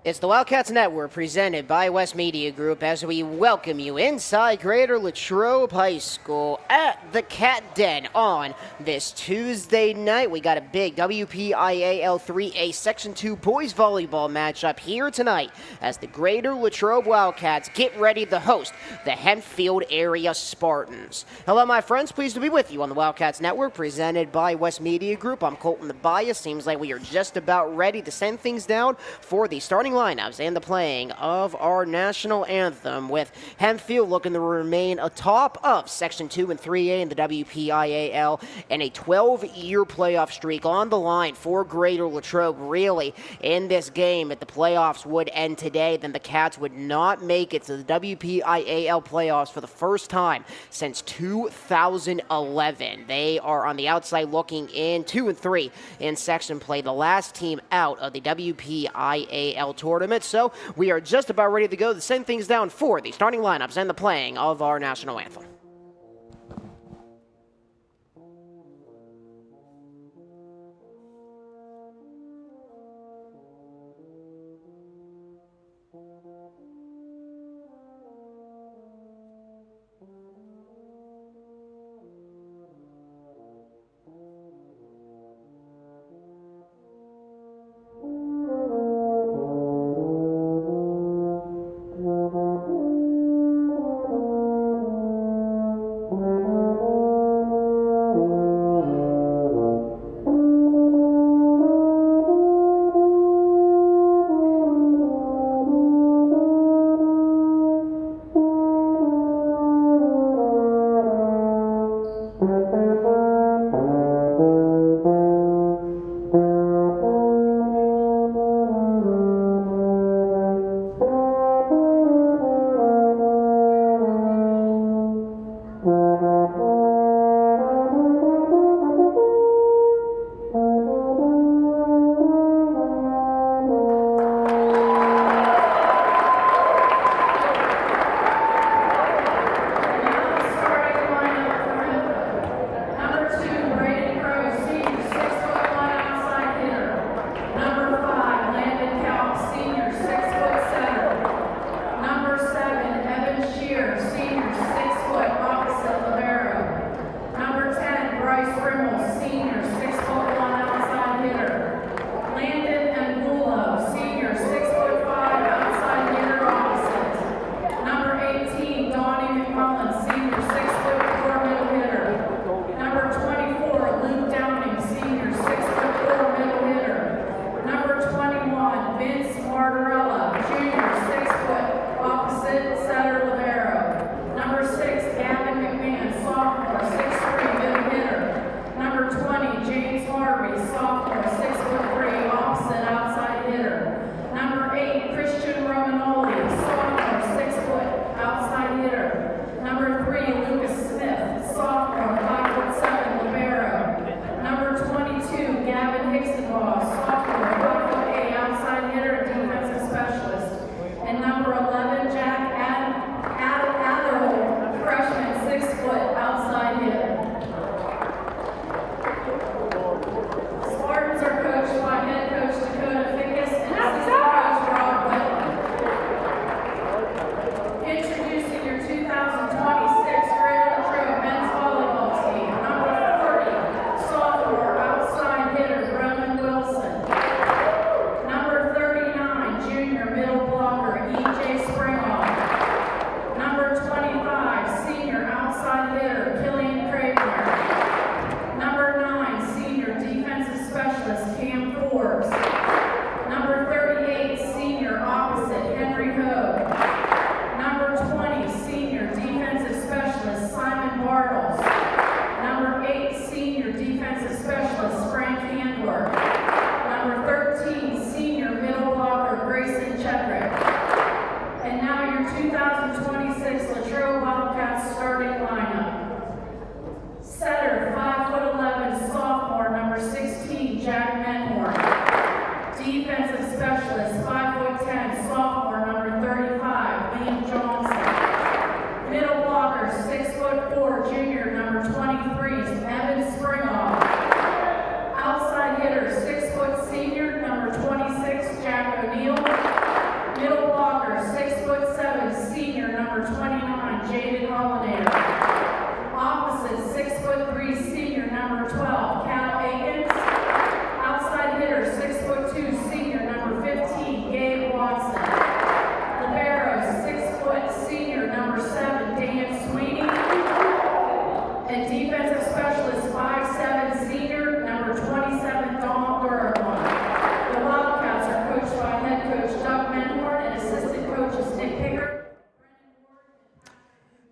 It's the Wildcats Network presented by West Media Group as we welcome you inside Greater Latrobe High School at the Cat Den on this Tuesday night. We got a big WPIAL 3A Section 2 boys volleyball matchup here tonight as the Greater Latrobe Wildcats get ready to host the Hempfield area Spartans. Hello, my friends. Pleased to be with you on the Wildcats Network presented by West Media Group. I'm Colton the Bias. Seems like we are just about ready to send things down for the starting lineups and the playing of our national anthem, with Hempfield looking to remain atop of Section 2 and 3A in the WPIAL and a 12-year playoff streak on the line for Greater Latrobe. Really, in this game, if the playoffs would end today, then the Cats would not make it to the WPIAL playoffs for the first time since 2011. They are on the outside looking in 2 and 3 in section play, the last team out of the WPIAL tournament. So we are just about ready to go to send things down for the starting lineups and the playing of our national anthem.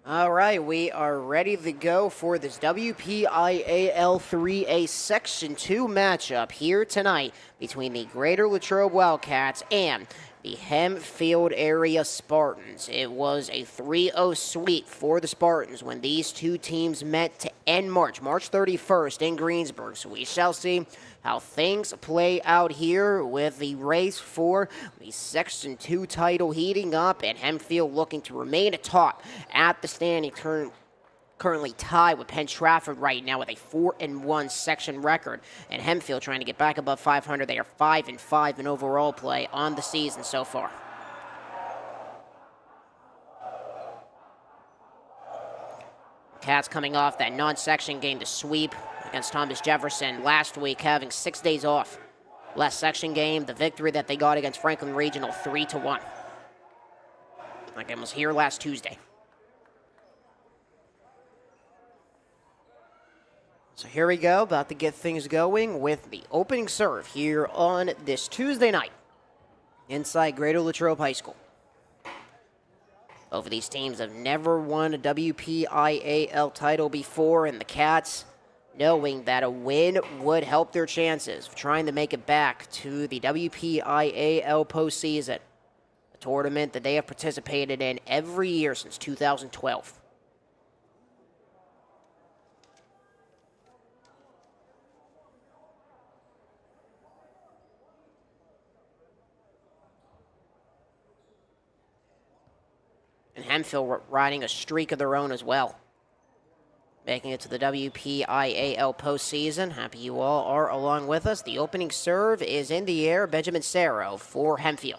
All right, we are ready to go for this WPIAL 3A Section 2 matchup here tonight between the Greater Latrobe Wildcats and the Hempfield area Spartans. It was a 3-0 sweep for the Spartans when these two teams met to end March 31st in Greensburg. So we shall see how things play out here with the race for the Section 2 title heating up, and Hempfield looking to remain atop at the standing, currently tied with Penn Trafford right now with a 4-1 section record, and Hempfield trying to get back above 500. They are 5-5 in overall play on the season so far. Cats coming off that non-section game to sweep against Thomas Jefferson last week, having 6 days off. Last section game, the victory that they got against Franklin Regional, 3-1. That game was here last Tuesday. So here we go, about to get things going with the opening serve here on this Tuesday night inside Greater Latrobe High School. Both of these teams have never won a WPIAL title before, and the Cats, knowing that a win would help their chances of trying to make it back to the WPIAL postseason, a tournament that they have participated in every year since 2012. And Hempfield riding a streak of their own as well, making it to the WPIAL postseason. Happy you all are along with us. The opening serve is in the air. Benjamin Sarro for Hempfield.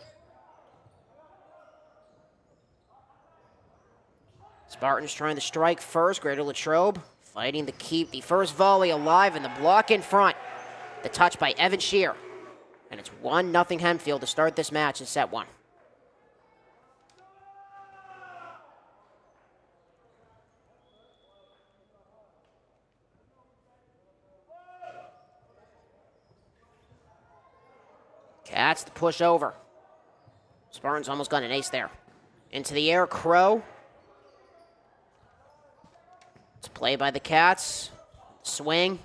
Spartans trying to strike first. Greater Latrobe fighting to keep the first volley alive, and the block in front. The touch by Evan Shear. And it's 1-0 Hempfield to start this match in set one. Cats the push over. Spartans almost got an ace there. Into the air, Crow. It's play by the Cats. Swing.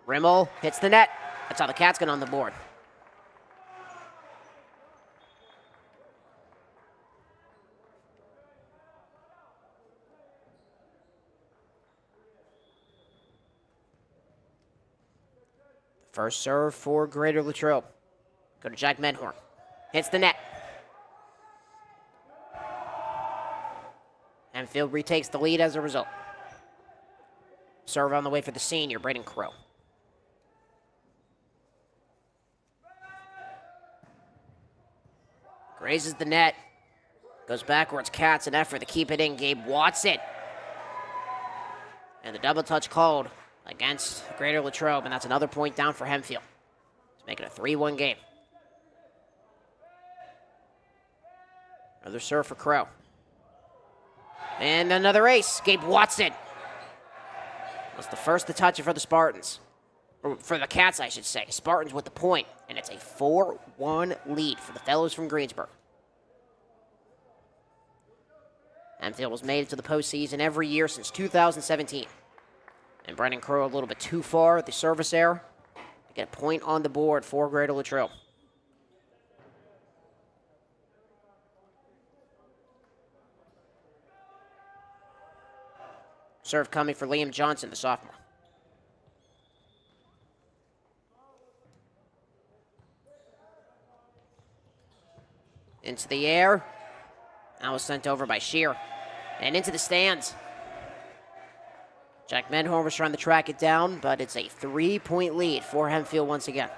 Rimmel hits the net. That's how the Cats get on the board. First serve for Greater Latrobe. Go to Jack Medhorn. Hits the net. Hempfield retakes the lead as a result. Serve on the way for the senior, Braden Crow. Grazes the net. Goes backwards. Cats, an effort to keep it in. Gabe Watson. And the double touch called against Greater Latrobe, and that's another point down for Hempfield. Let's make it a 3-1 game. Another serve for Crow. And another ace. Gabe Watson was the first to touch it for the Spartans. Or for the Cats, I should say. Spartans with the point, and it's a 4-1 lead for the fellows from Greensburg. Hempfield has made it to the postseason every year since 2017. And Brendan Crow a little bit too far at the service error to get a point on the board for Greater Latrobe. Serve coming for Liam Johnson, the sophomore. Into the air. That was sent over by Shear. And into the stands. Jack Medhorn was trying to track it down, but it's a 3-point lead for Hempfield once again.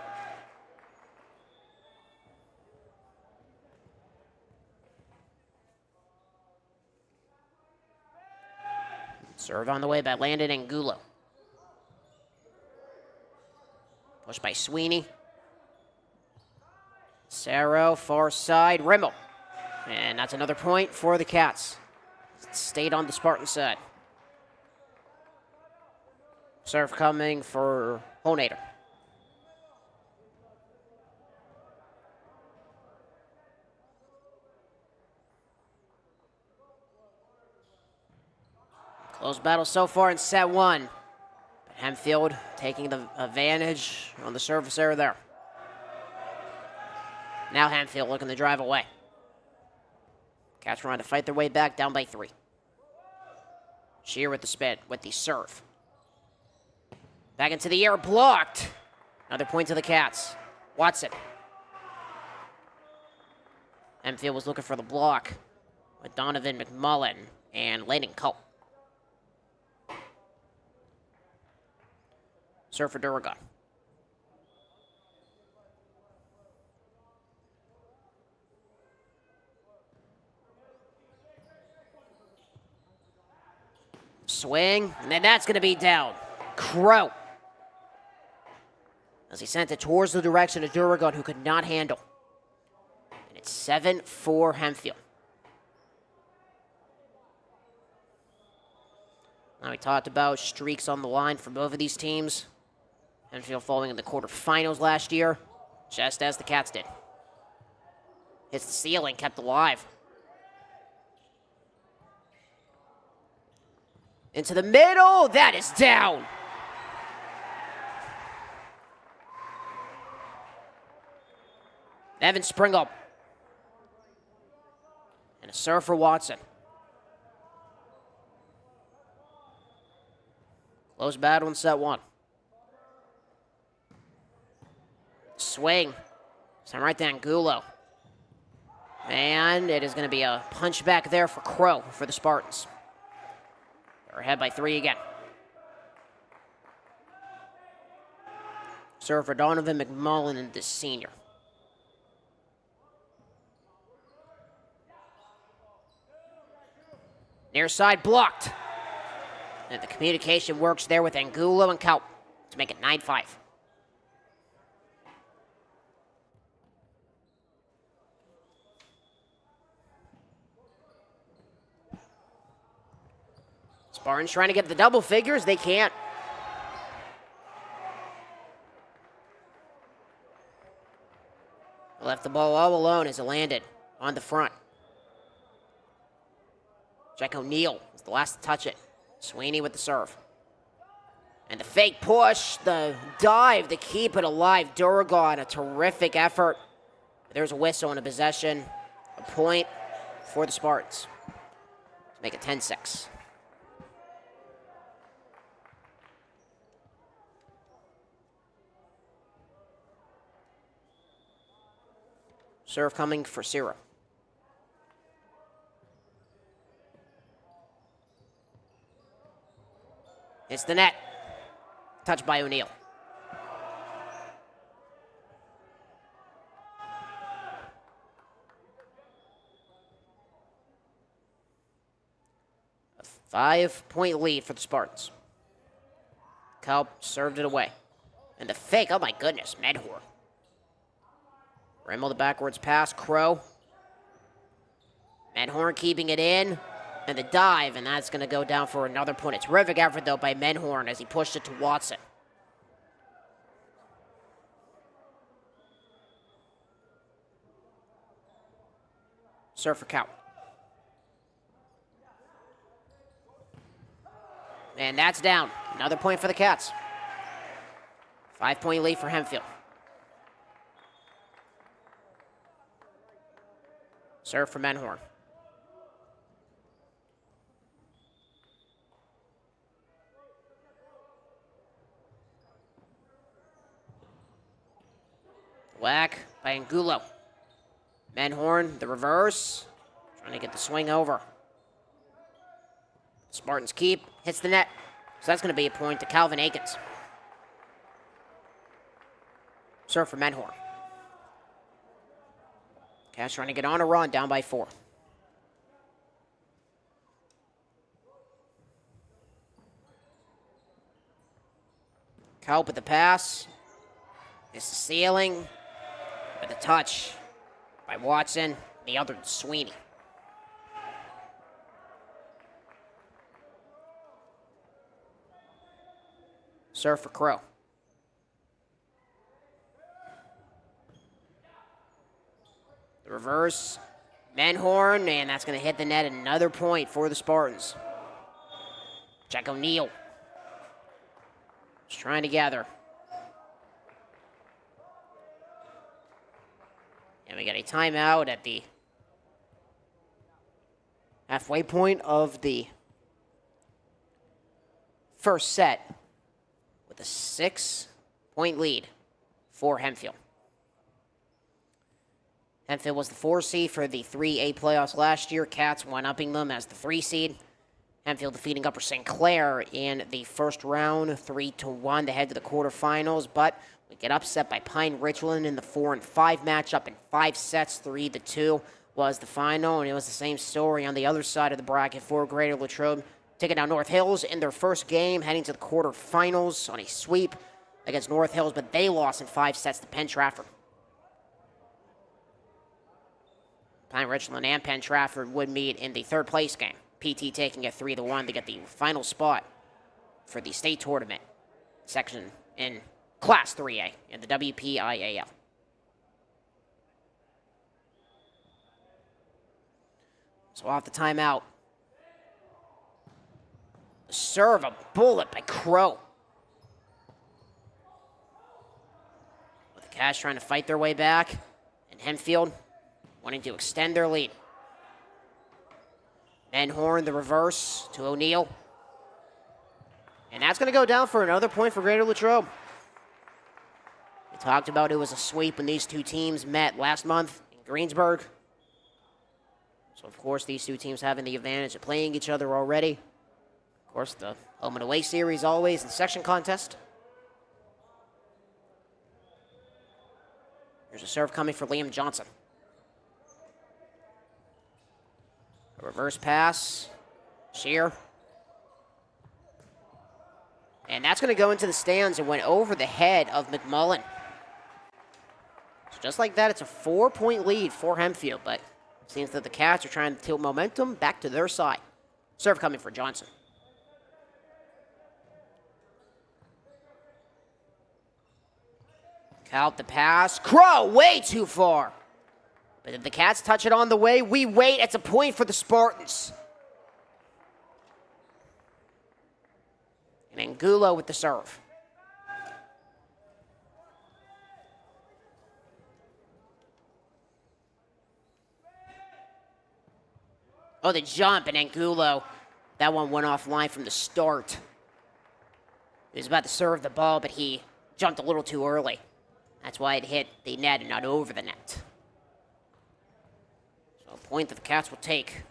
Serve on the way by Landon Angulo. Pushed by Sweeney. Sarro, far side, Rimmel. And that's another point for the Cats. It stayed on the Spartan side. Serve coming for Honader. Close battle so far in set one. But Hempfield taking the advantage on the surface error there. Now Hempfield looking to drive away. Cats trying to fight their way back, down by 3. Shear with the spin, with the serve. Back into the air, blocked. Another point to the Cats. Watson. Hempfield was looking for the block with Donovan McMullen and Landon Culp. Serve for Duragon. Swing, and then that's going to be down. Crow. As he sent it towards the direction of Duragon, who could not handle. And it's 7-4 Hempfield. Now we talked about streaks on the line for both of these teams. Hempfield falling in the quarterfinals last year, just as the Cats did. Hits the ceiling, kept alive. Into the middle, that is down. Evan Springle. And a serve for Watson. Close battle in set one. Swing. Sent right to Angulo. And it is going to be a punch back there for Crow for the Spartans. They're ahead by 3 again. Serve for Donovan McMullen and the senior. Near side blocked. And the communication works there with Angulo and Kaup to make it 9-5. Spartans trying to get the double figures. They can't. Left the ball all alone as it landed on the front. Jack O'Neal was the last to touch it. Sweeney with the serve. And the fake push, the dive to keep it alive. Duragon, a terrific effort. There's a whistle and a possession. A point for the Spartans. To make it 10-6. Serve coming for Ciro. It's the net. Touched by O'Neal. A 5-point lead for the Spartans. Kaup served it away. And the fake, oh my goodness, Medhor. Rimmel the backwards pass, Crow. Medhorn keeping it in. And the dive, and that's going to go down for another point. A terrific effort, though, by Medhorn as he pushed it to Watson. Serve for Kaup. And that's down. Another point for the Cats. 5-point lead for Hempfield. Serve for Medhorn. Whack by Angulo. Medhorn, the reverse. Trying to get the swing over. Spartans keep. Hits the net. So that's going to be a point to Calvin Akins. Serve for Medhorn. Cats trying to get on a run, down by 4. Kaup with the pass. It's the ceiling. With a touch by Watson. The other Sweeney. Serve for Crow. The reverse. Medhorn, and that's going to hit the net. Another point for the Spartans. Jack O'Neal. Just trying to gather. And we got a timeout at the halfway point of the first set with a 6-point lead for Hempfield. Hempfield was the 4 seed for the 3A playoffs last year. Cats one-upping them as the 3 seed. Hempfield defeating Upper St. Clair in the first round, 3-1 to head to the quarterfinals, but we get upset by Pine Richland in the 4 and 5 matchup in 5 sets, 3-2 was the final, and it was the same story on the other side of the bracket for Greater Latrobe, taking down North Hills in their first game, heading to the quarterfinals on a sweep against North Hills, but they lost in 5 sets to Penn Trafford. Pine Richland and Penn Trafford would meet in the third place game. PT taking it 3-1 to get the final spot for the state tournament section in Class 3A in the WPIAL. So off the timeout. Serve a bullet by Crow. With the Cats trying to fight their way back, and Hempfield wanting to extend their lead. Van Horn, the reverse to O'Neal. And that's going to go down for another point for Greater Latrobe. We talked about it was a sweep when these two teams met last month in Greensburg. So, of course, these two teams having the advantage of playing each other already. Of course, the home and away series always in section contest. Here's a serve coming for Liam Johnson. A reverse pass. Shear. And that's going to go into the stands and went over the head of McMullen. So just like that, it's a 4-point lead for Hempfield, but it seems that the Cats are trying to tilt momentum back to their side. Serve coming for Johnson. Out the pass. Crow, way too far. But if the Cats touch it on the way, we wait. It's a point for the Spartans. And Angulo with the serve. Oh, the jump, and Angulo. That one went offline from the start. He was about to serve the ball, but he jumped a little too early. That's why it hit the net and not over the net. So a point that the Cats will take.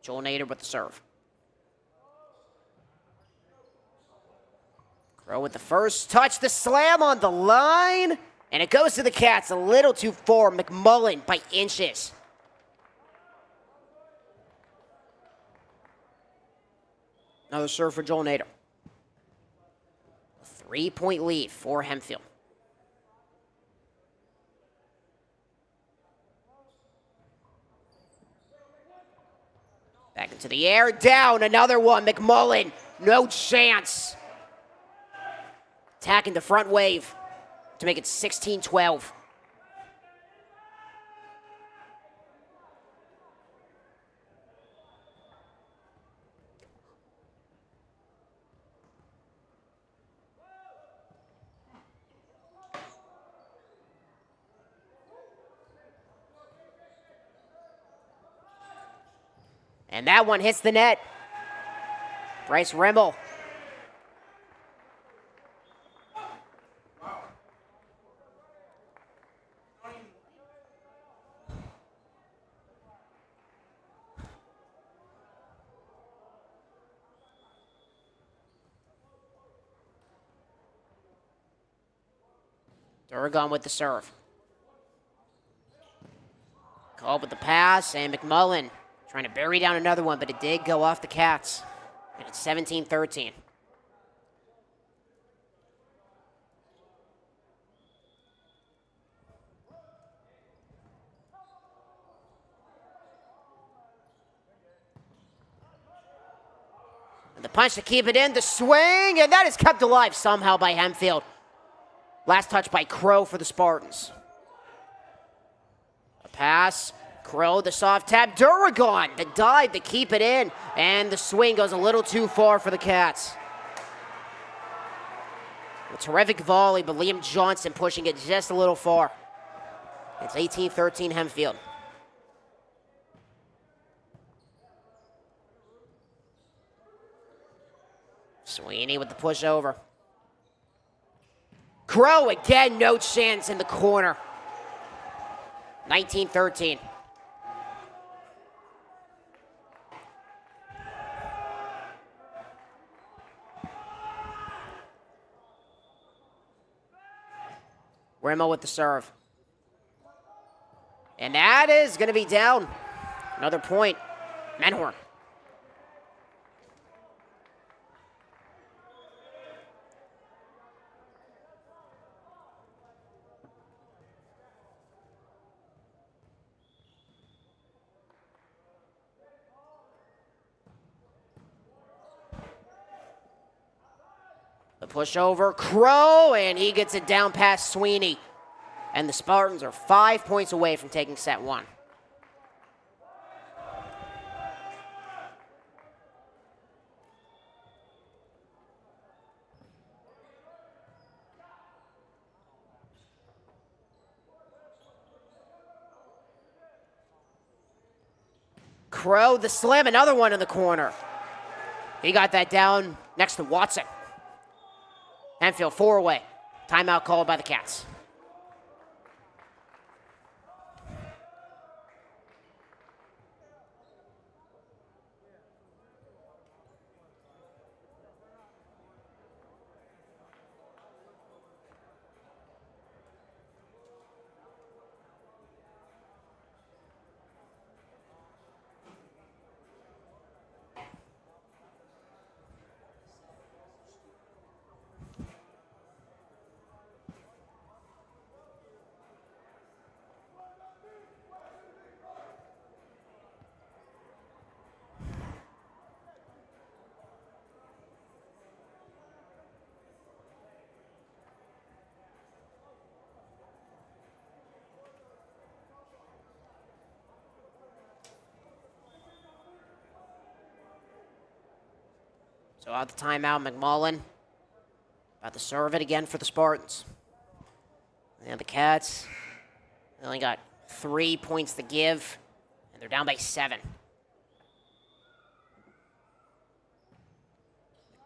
Joel Nader with the serve. Crow with the first touch, the slam on the line. And it goes to the Cats a little too far. McMullen by inches. Another serve for Joel Nader. A 3-point lead for Hempfield. Back into the air, down, another one. McMullen, no chance. Attacking the front wave to make it 16-12. And that one hits the net. Bryce Rimmel. Durgan with the serve. Called with the pass, and McMullen trying to bury down another one, but it did go off the Cats. And it's 17-13. And the punch to keep it in, the swing, and that is kept alive somehow by Hempfield. Last touch by Crow for the Spartans. A pass. Crow, the soft tap. Duragon, the dive to keep it in. And the swing goes a little too far for the Cats. A terrific volley, but Liam Johnson pushing it just a little far. It's 18-13 Hempfield. Sweeney with the push over. Crow again, no chance in the corner. 19-13. Remo with the serve. And that is going to be down. Another point. Menhorn. The push over, Crow, and he gets it down past Sweeney. And the Spartans are 5 points away from taking set one. Crow, the slam, another one in the corner. He got that down next to Watson. Hempfield 4 away. Timeout called by the Cats. So out the timeout, McMullen about to serve it again for the Spartans. And the Cats, they only got 3 points to give, and they're down by 7.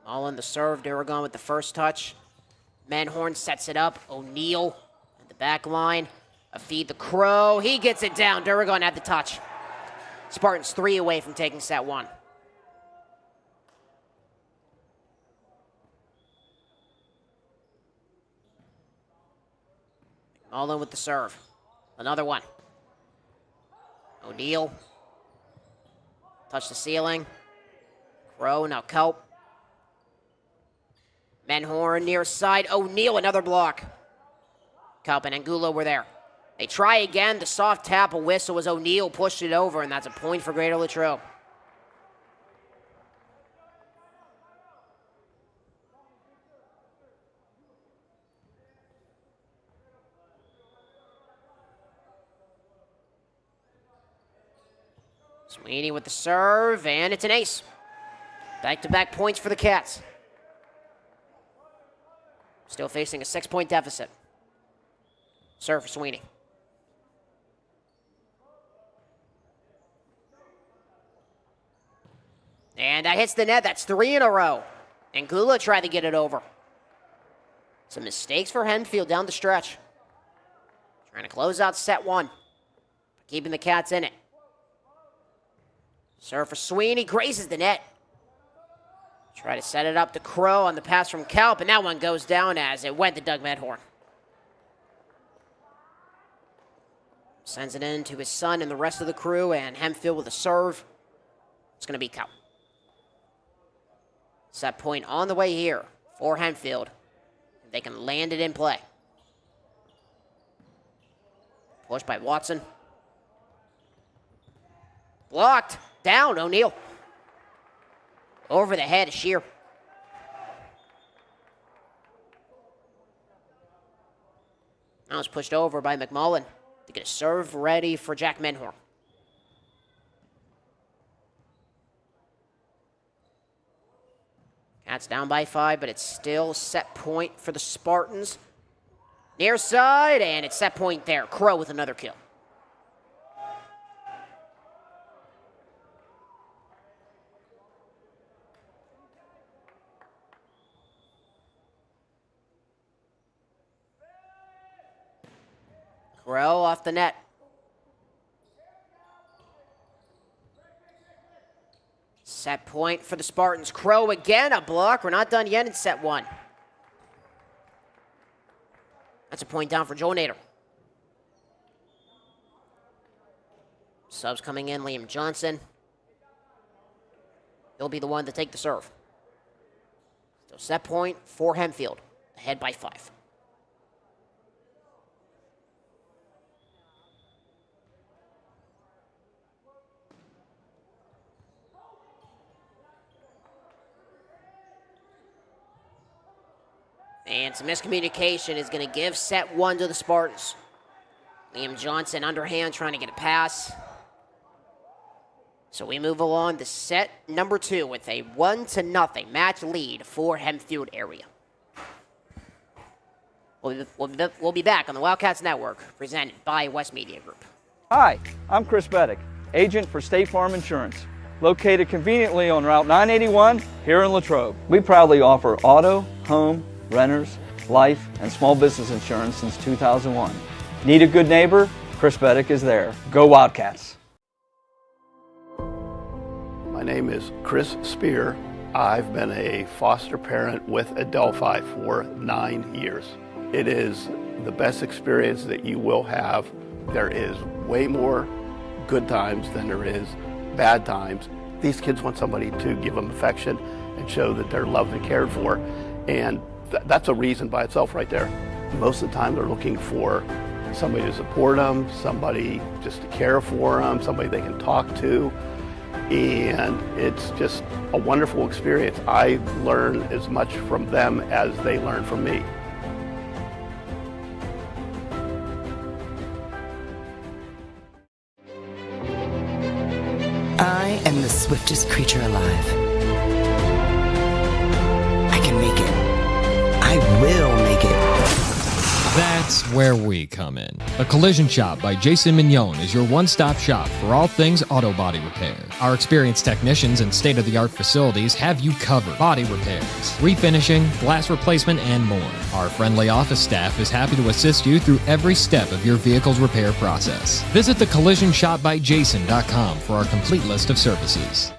McMullen, the serve, Duragon with the first touch. Menhorn sets it up. O'Neal at the back line. A feed the Crow. He gets it down. Duragon at the touch. Spartans 3 away from taking set one. All in with the serve. Another one. O'Neal. Touch the ceiling. Crow, now Kelp. Menhorn near side. O'Neal, another block. Kelp and Angulo were there. They try again. The soft tap, a whistle was O'Neal. Pushed it over, and that's a point for Greater Latrobe. Sweeney with the serve, and it's an ace. Back-to-back points for the Cats. Still facing a 6-point deficit. Serve for Sweeney. And that hits the net. That's 3 in a row. And Gula tried to get it over. Some mistakes for Hempfield down the stretch. Trying to close out set one. Keeping the Cats in it. Serve for Sweeney, grazes the net. Try to set it up to Crow on the pass from Kelp, and that one goes down as it went to Doug Medhorn. Sends it in to his son and the rest of the crew, and Hempfield with a serve. It's going to be Kelp. Set point on the way here for Hempfield. They can land it in play. Pushed by Watson. Blocked. Down, O'Neal. Over the head, Shear. Now it's pushed over by McMullen to get a serve ready for Jack Menhorn. Cats down by 5, but it's still set point for the Spartans. Near side, and it's set point there. Crow with another kill. Crow off the net. Set point for the Spartans. Crow again, a block. We're not done yet in set 1. That's a point down for Joe Nader. Subs coming in, Liam Johnson. He'll be the one to take the serve. So set point for Hempfield, ahead by 5. And some miscommunication is going to give set 1 to the Spartans. Liam Johnson underhand trying to get a pass. So we move along to set number 2 with a 1-0 match lead for Hempfield area. We'll be back on the Wildcats Network, presented by West Media Group. Hi, I'm Chris Beddick, agent for State Farm Insurance, located conveniently on Route 981 here in Latrobe. We proudly offer auto, home, renters, life, and small business insurance since 2001. Need a good neighbor? Chris Beddick is there. Go Wildcats! My name is Chris Spear. I've been a foster parent with Adelphi for 9 years. It is the best experience that you will have. There is way more good times than there is bad times. These kids want somebody to give them affection and show that they're loved and cared for, and that's a reason by itself right there. Most of the time they're looking for somebody to support them, somebody just to care for them, somebody they can talk to, and it's just a wonderful experience. I learn as much from them as they learn from me. I am the swiftest creature alive. I can make it. I will make it. That's where we come in. The Collision Shop by Jason Mignon is your one-stop shop for all things auto body repair. Our experienced technicians and state-of-the-art facilities have you covered. Body repairs, refinishing, glass replacement, and more. Our friendly office staff is happy to assist you through every step of your vehicle's repair process. Visit thecollisionshopbyjason.com for our complete list of services.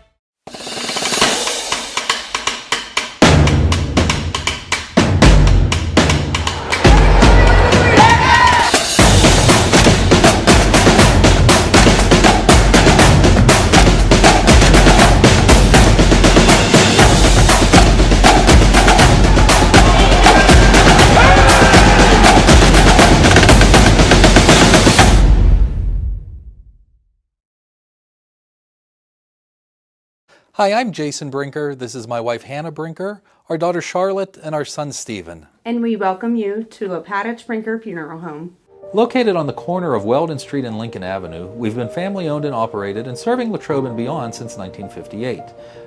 Hi, I'm Jason Brinker. This is my wife Hannah Brinker, our daughter Charlotte, and our son Stephen. And we welcome you to a Padditch Brinker Funeral Home. Located on the corner of Weldon Street and Lincoln Avenue, we've been family owned and operated and serving Latrobe and beyond since 1958.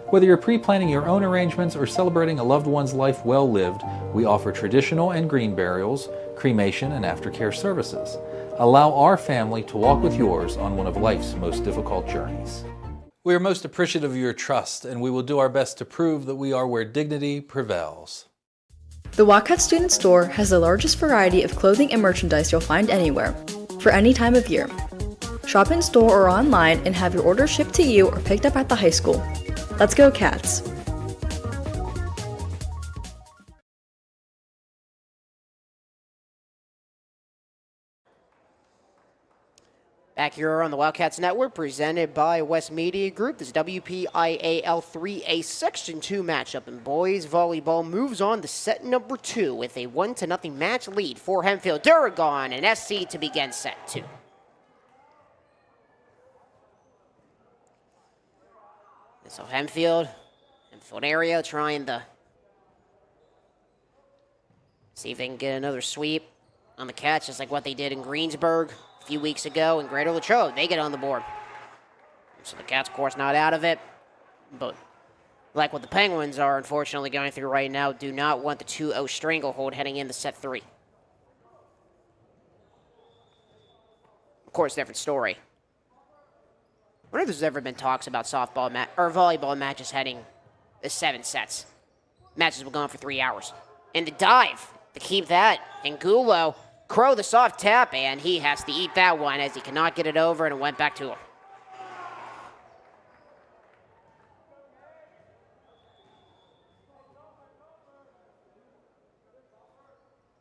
Whether you're pre-planning your own arrangements or celebrating a loved one's life well lived, we offer traditional and green burials, cremation, and aftercare services. Allow our family to walk with yours on one of life's most difficult journeys. We are most appreciative of your trust, and we will do our best to prove that we are where dignity prevails. The Wildcats Student Store has the largest variety of clothing and merchandise you'll find anywhere, for any time of year. Shop in store or online and have your order shipped to you or picked up at the high school. Let's go, Cats! Back here on the Wildcats Network, presented by West Media Group. This WPIAL 3A Section 2 matchup in boys volleyball moves on to set number 2 with a 1-0 match lead for Hempfield. Duragon and SC to begin set 2. So Hempfield area trying to see if they can get another sweep on the catch, just like what they did in Greensburg a few weeks ago in Greater Latrobe. They get on the board. So the Cats, of course, not out of it, but like what the Penguins are unfortunately going through right now, do not want the 2-0 stranglehold heading into set 3. Of course, different story. I wonder if there's ever been talks about softball or volleyball matches heading to 7 sets. Matches will go on for 3 hours. And the dive to keep that. Angulo, Crow the soft tap, and he has to eat that one as he cannot get it over, and it went back to him.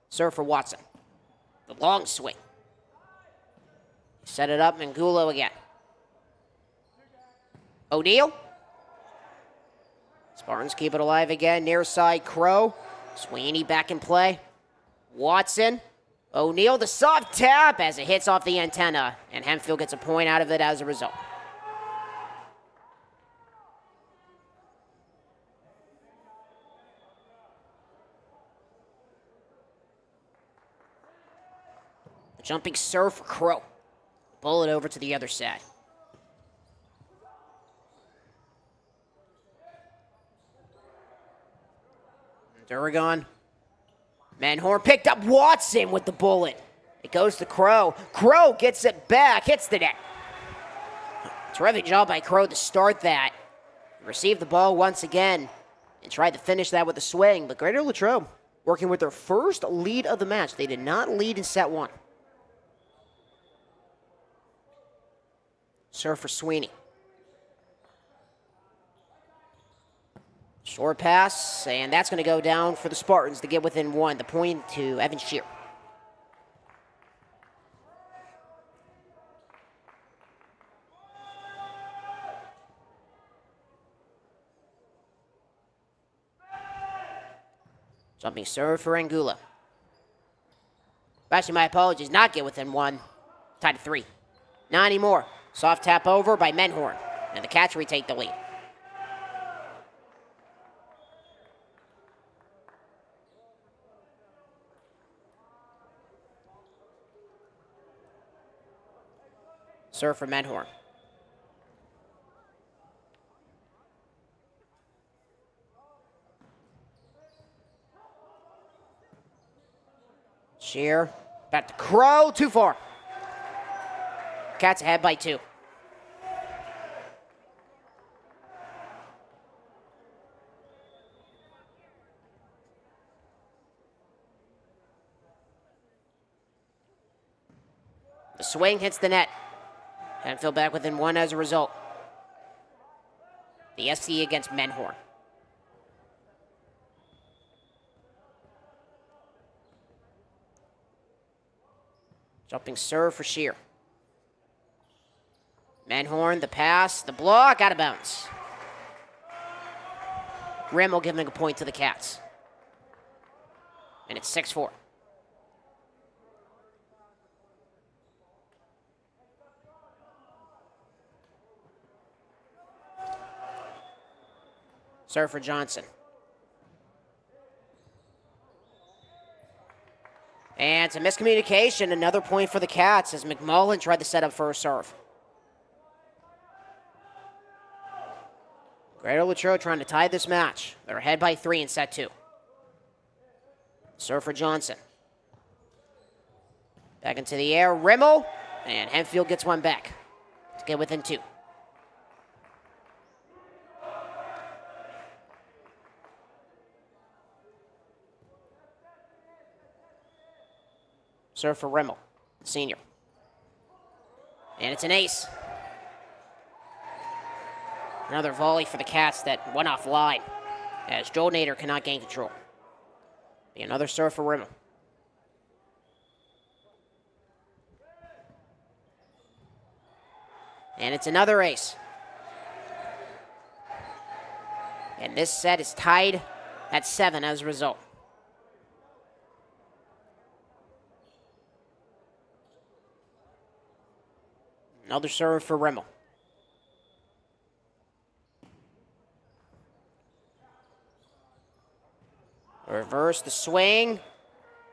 Serve for Watson. The long swing. Set it up, Angulo again. O'Neal. Spartans keep it alive again. Near side, Crow. Sweeney back in play. Watson. O'Neal, the soft tap as it hits off the antenna, and Hempfield gets a point out of it as a result. The jumping serve for Crow. Bullet over to the other side. Duragon. Manhorn picked up Watson with the bullet. It goes to Crow. Crow gets it back, hits the net. Terrific job by Crow to start that. Received the ball once again and tried to finish that with a swing, but Greater Latrobe working with their first lead of the match. They did not lead in set 1. Serve for Sweeney. Short pass, and that's going to go down for the Spartans to get within 1. The point to Evan Shear. Jumping serve for Angulo. Actually, my apologies, not get within 1. Tied to 3. Not anymore. Soft tap over by Menhorn, and the Cats retake the lead. Serve for Menhorn. Shear. Back to Crow. Too far. Cats ahead by 2. The swing hits the net. Hempfield back within 1 as a result. The SC against Menhorn. Jumping serve for Shear. Menhorn, the pass, the block, out of bounds. Rimmel giving a point to the Cats. And it's 6-4. Serve for Johnson. And it's a miscommunication. Another point for the Cats as McMullen tried to set up for a serve. Greater Latrobe trying to tie this match. They're ahead by 3 in set 2. Serve for Johnson. Back into the air. Rimmel. And Hempfield gets one back to get within 2. Serve for Rimmel, the senior. And it's an ace. Another volley for the Cats that went offline as Joel Nader cannot gain control. Be another serve for Rimmel. And it's another ace. And this set is tied at 7 as a result. Another serve for Rimmel. Reverse the swing,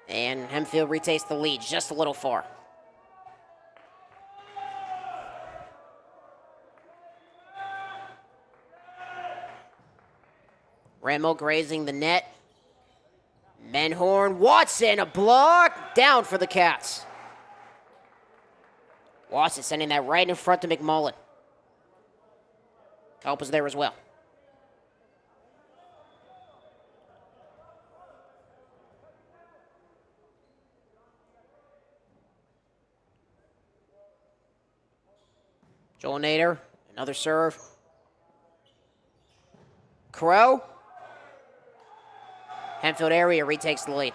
and Hempfield retakes the lead just a little far. Remmel grazing the net. Menhorn, Watson, a block, down for the Cats. Watson sending that right in front to McMullen. Help was there as well. Joel Nader, another serve. Crow. Hempfield area retakes the lead.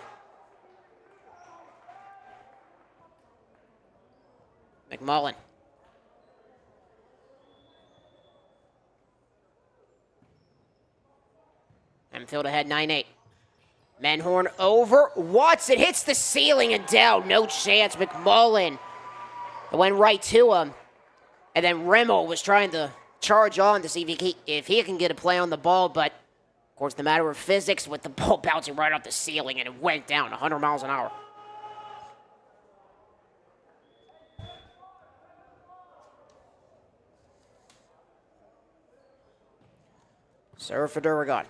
McMullen. Hempfield ahead 9-8. Menhorn over. Watson hits the ceiling and down. No chance. McMullen. It went right to him. And then Remmel was trying to charge on to see if he can get a play on the ball, but of course the matter of physics with the ball bouncing right off the ceiling and it went down 100 miles an hour. Serve for Duragon.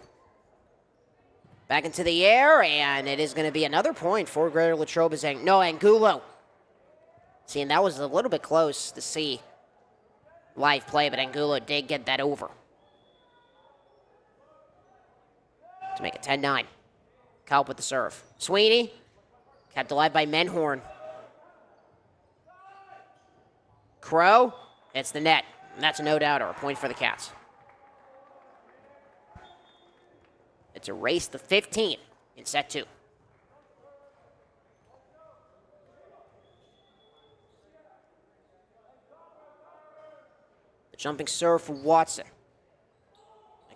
Back into the air, and it is going to be another point for Greater Latrobe. No, Angulo. See, and that was a little bit close to see live play, but Angulo did get that over to make it 10-9. Kalp with the serve. Sweeney, kept alive by Menhorn. Crow, it's the net. And that's a no-doubter, a point for the Cats. It's a race to 15 in set 2. The jumping serve for Watson.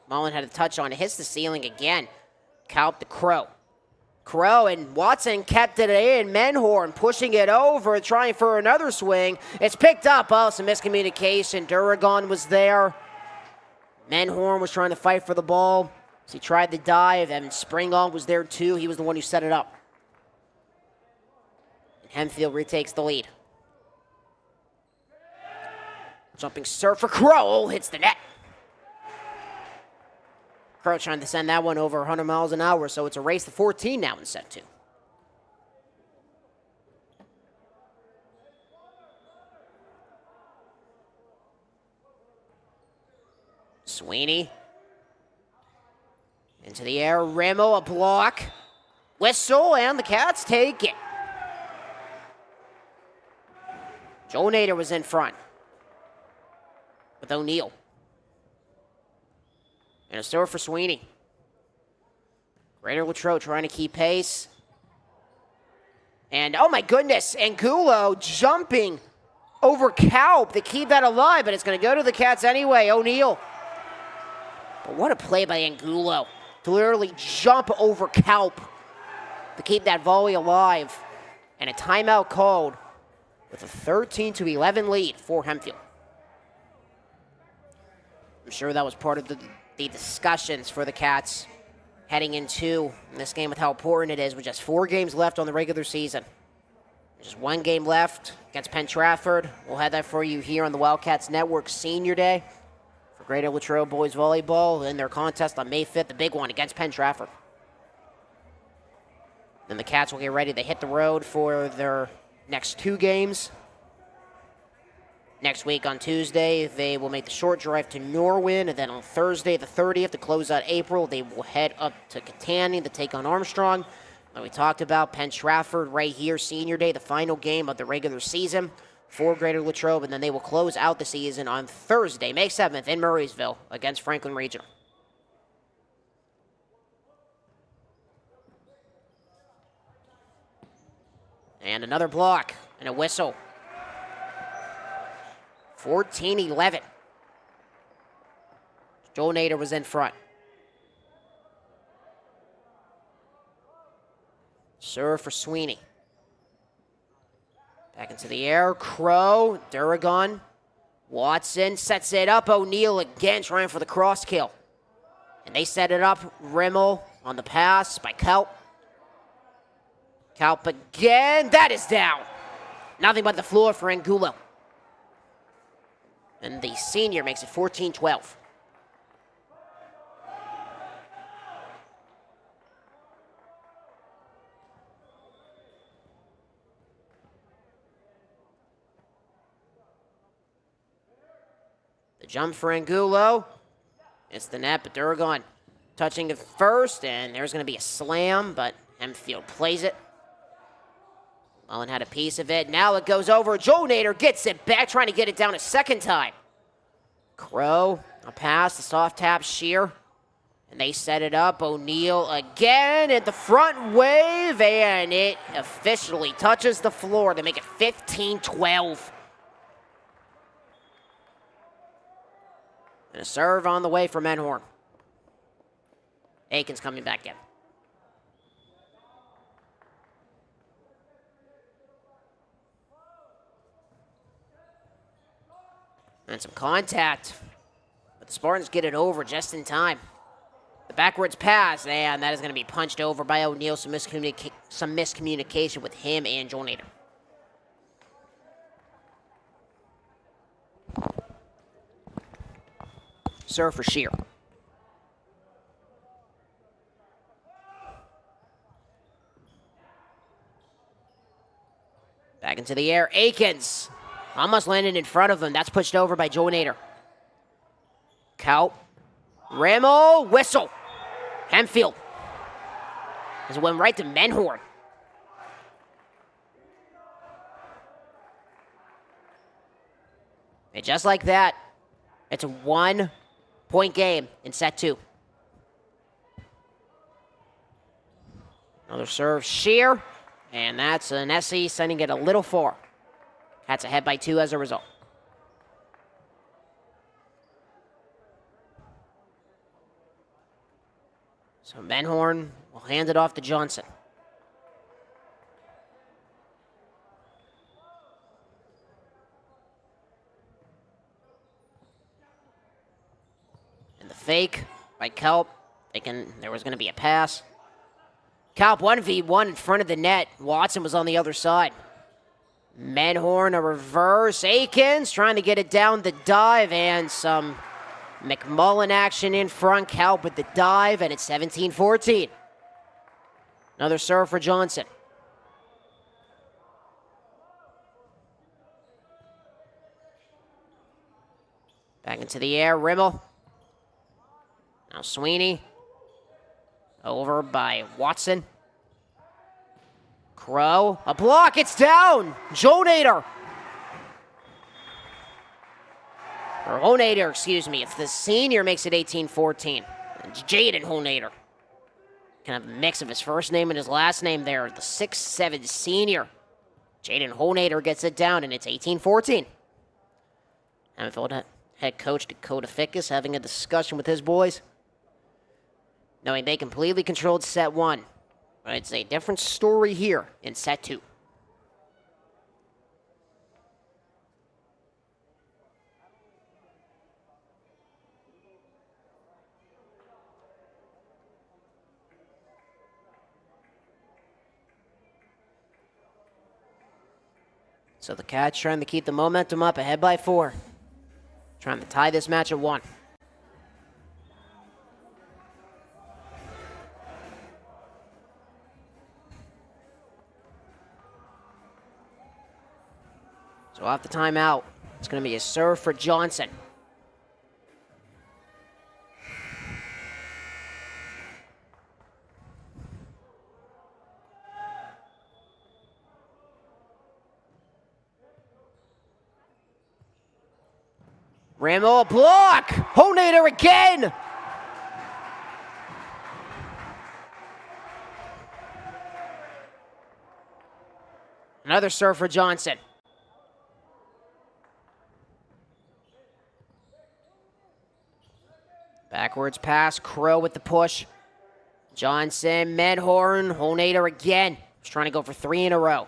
McMullen had a touch on it, hits the ceiling again. Kalp the Crow. Crow and Watson kept it in. Menhorn pushing it over, trying for another swing. It's picked up. Oh, some miscommunication. Duragon was there. Menhorn was trying to fight for the ball. So he tried the dive, and Springall was there too. He was the one who set it up. And Hempfield retakes the lead. Jumping serve for Crow, hits the net. Crow trying to send that one over 100 miles an hour, so it's a race to 14 now in set 2. Sweeney. Into the air, Remmel, a block. Whistle, and the Cats take it. Joe Nader was in front with O'Neill. And a serve for Sweeney. Greater Latrobe trying to keep pace. And, oh my goodness, Angulo jumping over Kalp to keep that alive, but it's going to go to the Cats anyway. O'Neill. But what a play by Angulo. To literally jump over Kalp to keep that volley alive. And a timeout called with a 13-11 lead for Hempfield. I'm sure that was part of the discussions for the Cats heading into this game with how important it is with just 4 games left on the regular season. Just 1 game left against Penn Trafford. We'll have that for you here on the Wildcats Network Senior Day. Greater Latrobe boys volleyball in their contest on May 5th, the big one against Penn Trafford. Then the Cats will get ready. They hit the road for their next 2 games. Next week on Tuesday, they will make the short drive to Norwin, and then on Thursday, the 30th, to close out April, they will head up to Catania to take on Armstrong. And we talked about Penn Trafford right here, Senior Day, the final game of the regular season for Greater Latrobe, and then they will close out the season on Thursday, May 7th, in Murraysville against Franklin Regional. And another block and a whistle. 14-11. Joel Nader was in front. Serve for Sweeney. Back into the air, Crow, Duragon, Watson sets it up. O'Neill again trying for the cross kill. And they set it up. Remmel on the pass by Kalp. Kalp again, that is down. Nothing but the floor for Angulo. And the senior makes it 14-12. The jump for Angulo. It's the net, but Durgan touching it first, and there's going to be a slam, but Hempfield plays it. Mullen had a piece of it. Now it goes over. Joe Nader gets it back, trying to get it down a second time. Crow, a pass, the soft tap, Shear. And they set it up. O'Neal again at the front wave, and it officially touches the floor to make it 15-12. And a serve on the way for Menhorn. Aikens coming back in. And some contact. But the Spartans get it over just in time. The backwards pass, and that is going to be punched over by O'Neal. Some miscommunication with him and Joel Nader. Serve for Shear. Back into the air. Aikens. Almost landed in front of him. That's pushed over by Joe Nader. Kaut. Rimmel. Whistle. Hempfield. This went right to Menhorn. And just like that, it's a 1-point game in set 2. Another serve. Shear. And that's an SE sending it a little far. Cats ahead by 2 as a result. So Menhorn will hand it off to Johnson. And the fake by Kelp. There was going to be a pass. Kelp 1v1 in front of the net. Watson was on the other side. Menhorn, a reverse. Aikens trying to get it down the dive, and some McMullen action in front. Kelp with the dive, and it's 17-14. Another serve for Johnson. Back into the air, Rimmel. Now Sweeney. Over by Watson. Crow, a block, it's down! Joe Nader. Or Honader, excuse me. It's the senior makes it 18-14. It's Jaden Honader. Kind of a mix of his first name and his last name there. The 6'7" senior. Jaden Honader gets it down, and it's 18-14. Hempfield head coach Dakota Fickus having a discussion with his boys, knowing they completely controlled set 1. But it's a different story here in set 2. So the Cats trying to keep the momentum up, ahead by 4. Trying to tie this match at 1. So off the timeout, it's going to be a serve for Johnson. Rimmel, block! Honader again! Another serve for Johnson. Backwards pass, Crow with the push. Johnson, Menhorn, Honader again. He's trying to go for 3 in a row.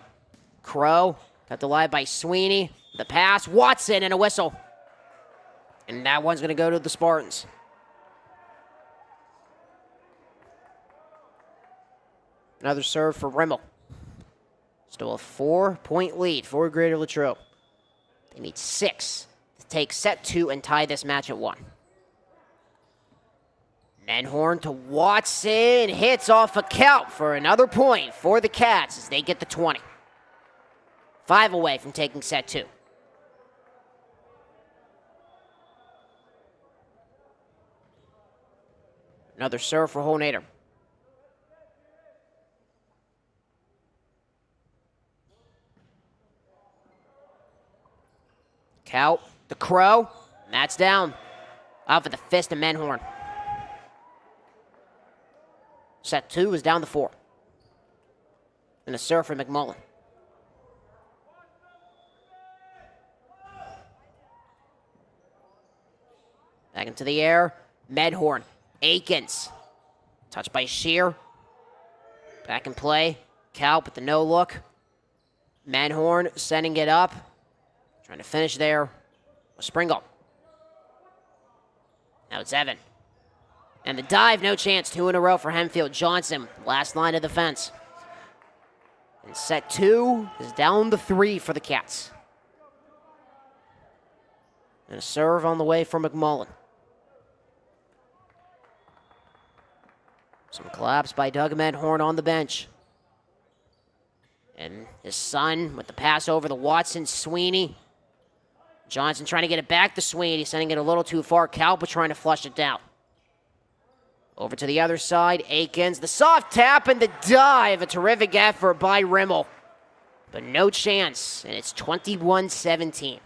Crow got the lie by Sweeney. The pass, Watson, and a whistle. And that one's going to go to the Spartans. Another serve for Rimmel. Still a 4-point lead for Greater Latrobe. They need 6 to take set 2 and tie this match at 1. Menhorn to Watson. Hits off a count for another point for the Cats as they get the 20. 5 away from taking set 2. Another serve for Holnader. Count the Crow. That's down. Off of the fist of Menhorn. Set 2 is down to 4. And a serve for McMullen. Back into the air. Medhorn. Akins. Touched by Shear. Back in play. Kalp with the no look. Menhorn sending it up. Trying to finish there. Springle. Now it's Evan. And the dive, no chance. 2 in a row for Hempfield. Johnson, last line of defense. And set 2 is down to 3 for the Cats. And a serve on the way for McMullen. Some collapse by Doug Medhorn on the bench. And his son with the pass over to Watson. Sweeney. Johnson trying to get it back to Sweeney, sending it a little too far. Kalpa trying to flush it down. Over to the other side, Akins. The soft tap and the dive. A terrific effort by Rimmel. But no chance, and it's 21-17.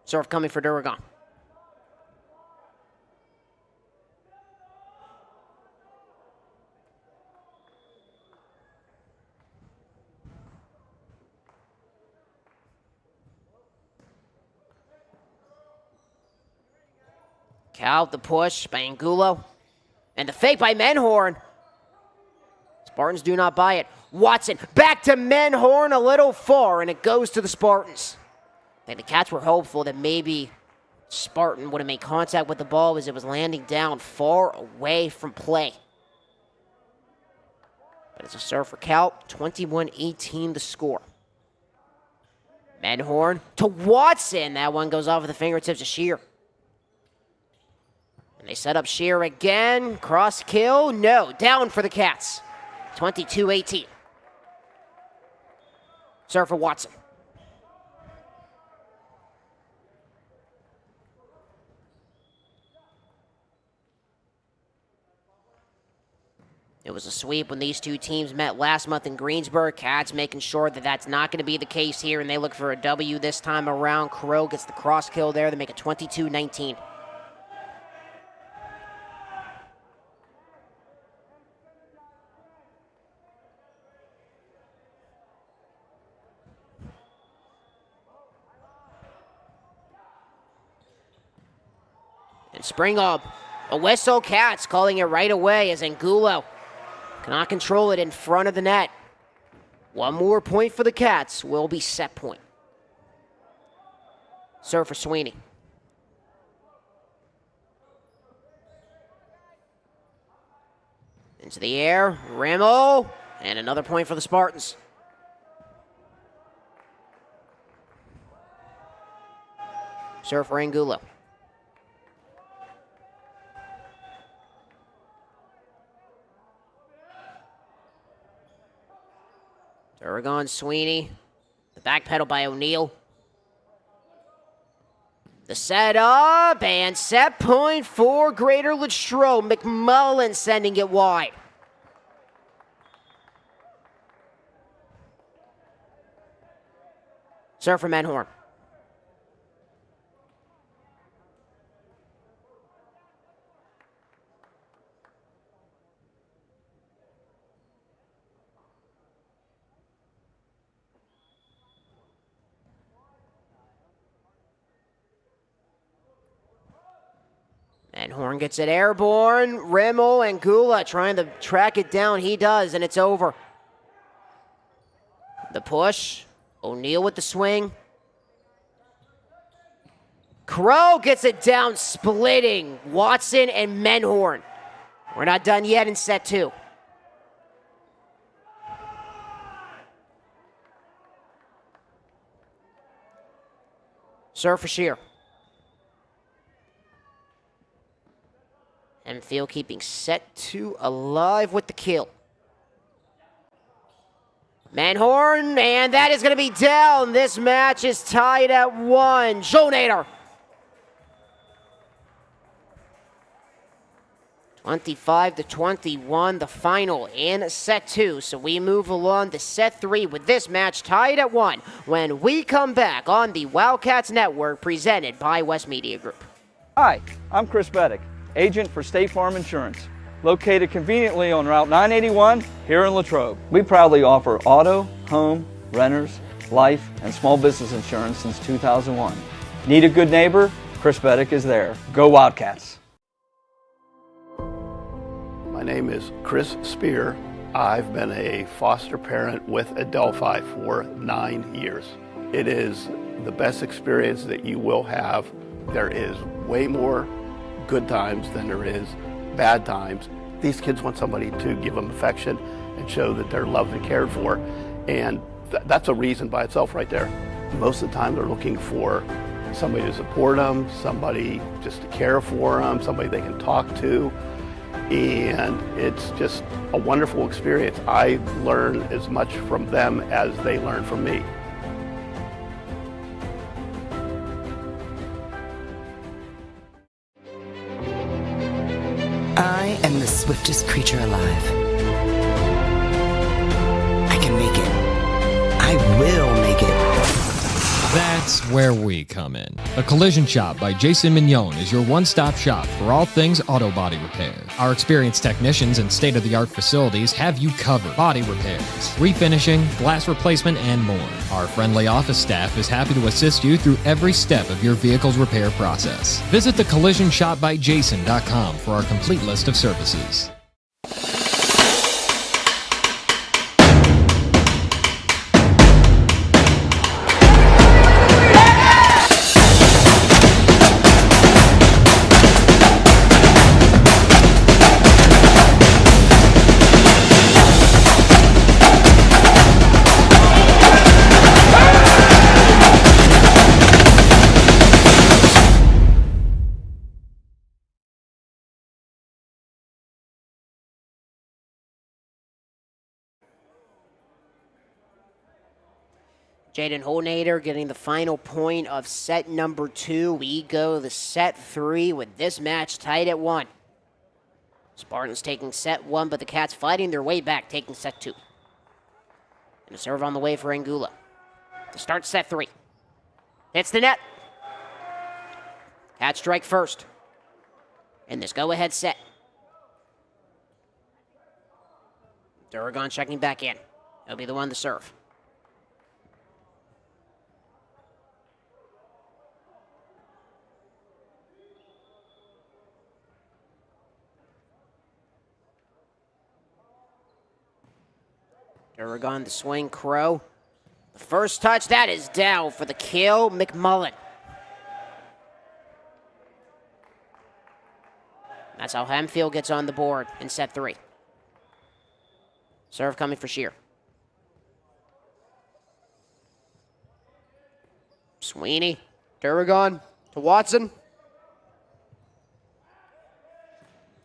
Serve coming for Duragon. Cal, the push by Angulo. And the fake by Menhorn. Spartans do not buy it. Watson, back to Menhorn, a little far, and it goes to the Spartans. I think the Cats were hopeful that maybe Spartan would have made contact with the ball as it was landing down far away from play. But it's a serve for Cal. 21-18 to score. Menhorn to Watson. That one goes off of the fingertips of Shear. And they set up Shear again. Cross kill. No. Down for the Cats. 22-18. Serve for Watson. It was a sweep when these two teams met last month in Greensburg. Cats making sure that that's not going to be the case here, and they look for a W this time around. Crow gets the cross kill there. They make it 22-19. And spring up. A whistle, Cats calling it right away as Angulo cannot control it in front of the net. One more point for the Cats will be set point. Serve for Sweeney. Into the air, Rimmel, and another point for the Spartans. Serve for Angulo. Duragon, Sweeney. The back pedal by O'Neal. The setup and set point for Greater Latrobe. McMullen sending it wide. Serve for Menhorn. Menhorn gets it airborne. Rimmel and Gula trying to track it down. He does, and it's over. The push. O'Neal with the swing. Crow gets it down, splitting Watson and Menhorn. We're not done yet in set 2. Serve for Shear. Hempfield keeping set 2 alive with the kill. Menhorn, and that is going to be down. This match is tied at 1. Jonator. 25-21, the final in set 2. So we move along to set 3 with this match tied at 1 when we come back on the Wildcats Network presented by West Media Group. Hi, I'm Chris Beddick, agent for State Farm Insurance, located conveniently on Route 981 here in Latrobe. We proudly offer auto, home, renters, life, and small business insurance since 2001. Need a good neighbor? Chris Beddick is there. Go Wildcats! My name is Chris Spear. I've been a foster parent with Adelphi for 9 years. It is the best experience that you will have. There is way more good times than there is bad times. These kids want somebody to give them affection and show that they're loved and cared for, and that's a reason by itself right there. Most of the time they're looking for somebody to support them, somebody just to care for them, somebody they can talk to. And it's just a wonderful experience. I learn as much from them as they learn from me. I am the swiftest creature alive. I can make it. I will make it. That's where we come in. A Collision Shop by Jason Mignon is your one-stop shop for all things auto body repair. Our experienced technicians and state-of-the-art facilities have you covered. Body repairs, refinishing, glass replacement, and more. Our friendly office staff is happy to assist you through every step of your vehicle's repair process. Visit thecollisionshopbyjason.com for our complete list of services. Jaden Holnader getting the final point of set number 2. We go to set 3 with this match tied at 1. Spartans taking set 1, but the Cats fighting their way back, taking set 2. And a serve on the way for Angula to start set 3. Hits the net. Cats strike first in this go-ahead set. Duragon checking back in. He'll be the one to serve. Duragon the swing, Crow. The first touch, that is down for the kill, McMullen. That's how Hempfield gets on the board in set 3. Serve coming for Shear. Sweeney, Duragon to Watson.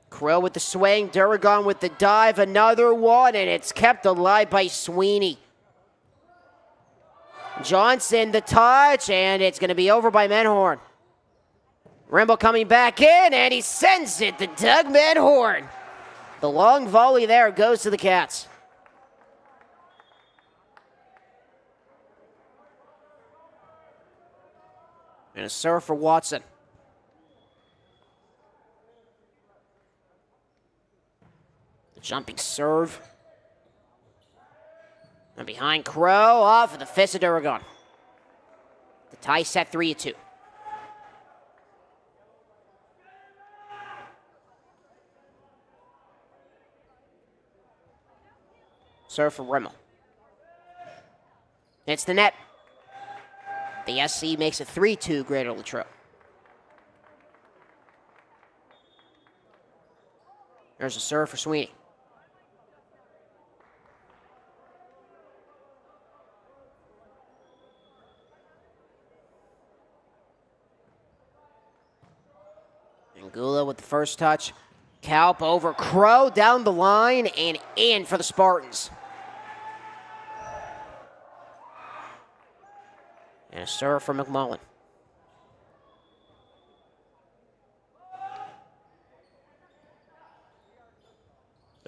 Crow with the swing, Duragon with the dive, another one, and it's kept alive by Sweeney. Johnson the touch, and it's going to be over by Menhorn. Rimble coming back in, and he sends it to Doug Menhorn. The long volley there goes to the Cats. And a serve for Watson. Jumping serve. And behind Crow, off of the fist of Duragon. The tie set 3-2. Serve for Rimmel. It's the net. The SC makes it 3-2 Greater Latrobe. There's a serve for Sweeney. Angula with the first touch. Kalp over Crow, down the line, and in for the Spartans. And a serve for McMullen.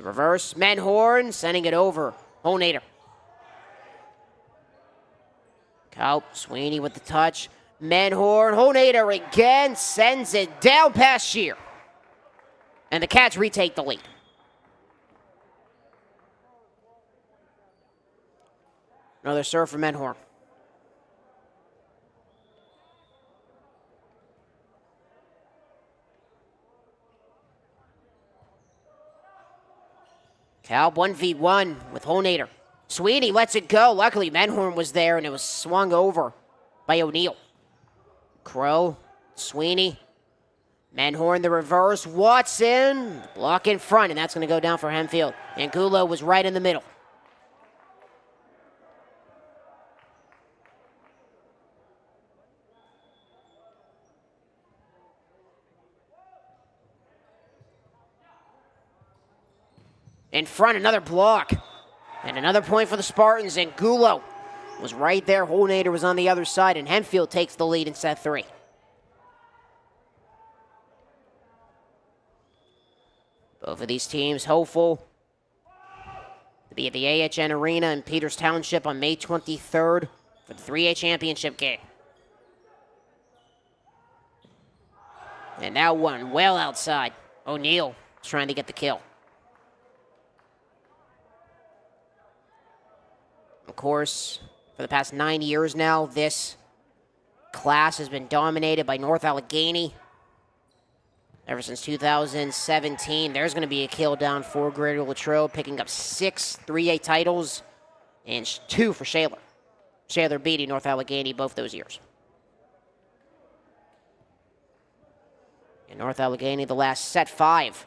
reverse, Menhorn sending it over. Holnader. Kaup, Sweeney with the touch. Menhorn, Holnader again, sends it down past Shear. And the Cats retake the lead. Another serve for Menhorn. Kaup 1v1 with Holnader. Sweeney lets it go. Luckily, Menhorn was there, and it was swung over by O'Neal. Crow, Sweeney, Menhorn the reverse, Watson, block in front, and that's going to go down for Hempfield. Angulo was right in the middle. In front, another block. And another point for the Spartans, and Angulo was right there. Holnader was on the other side, and Hempfield takes the lead in set 3. Both of these teams hopeful to be at the AHN Arena in Peters Township on May 23rd for the 3A championship game. And now one well outside. O'Neal trying to get the kill. Of course, for the past 9 years now, this class has been dominated by North Allegheny. Ever since 2017, there's going to be a kill down for Greater Latrobe, picking up 6 3A titles and 2 for Shaler. Shaler beating North Allegheny both those years. In North Allegheny, the last set 5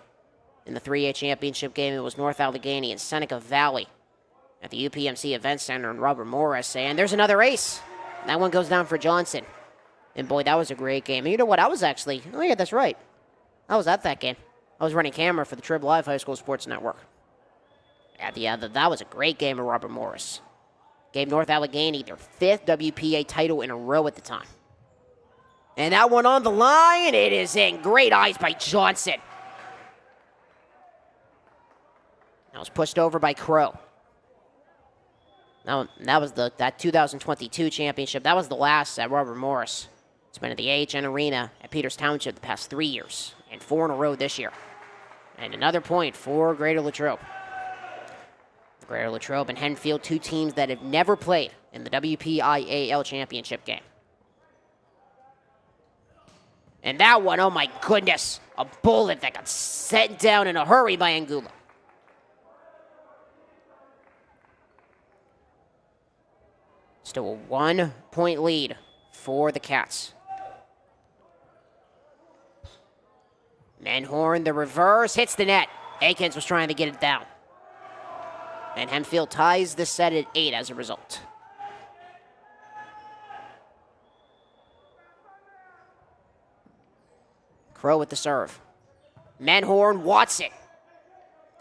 in the 3A championship game, it was North Allegheny and Seneca Valley at the UPMC Event Center in Robert Morris. And there's another ace. That one goes down for Johnson. And boy, that was a great game. And you know what? Oh yeah, that's right. I was at that game. I was running camera for the Trib Live High School Sports Network. That was a great game of Robert Morris. Gave North Allegheny their 5th WPA title in a row at the time. And that one on the line, it is in. Great eyes by Johnson. That was pushed over by Crow. Now, that was that 2022 championship. That was the last at Robert Morris. It's been at the AHN Arena at Peters Township the past 3 years, and 4 in a row this year. And another point for Greater Latrobe. Greater Latrobe and Hempfield, 2 teams that have never played in the WPIAL championship game. And that one, oh my goodness, a bullet that got sent down in a hurry by Angulo. Still a 1-point lead for the Cats. Menhorn, the reverse, hits the net. Akins was trying to get it down. And Hempfield ties the set at 8 as a result. Crow with the serve. Menhorn, Watson.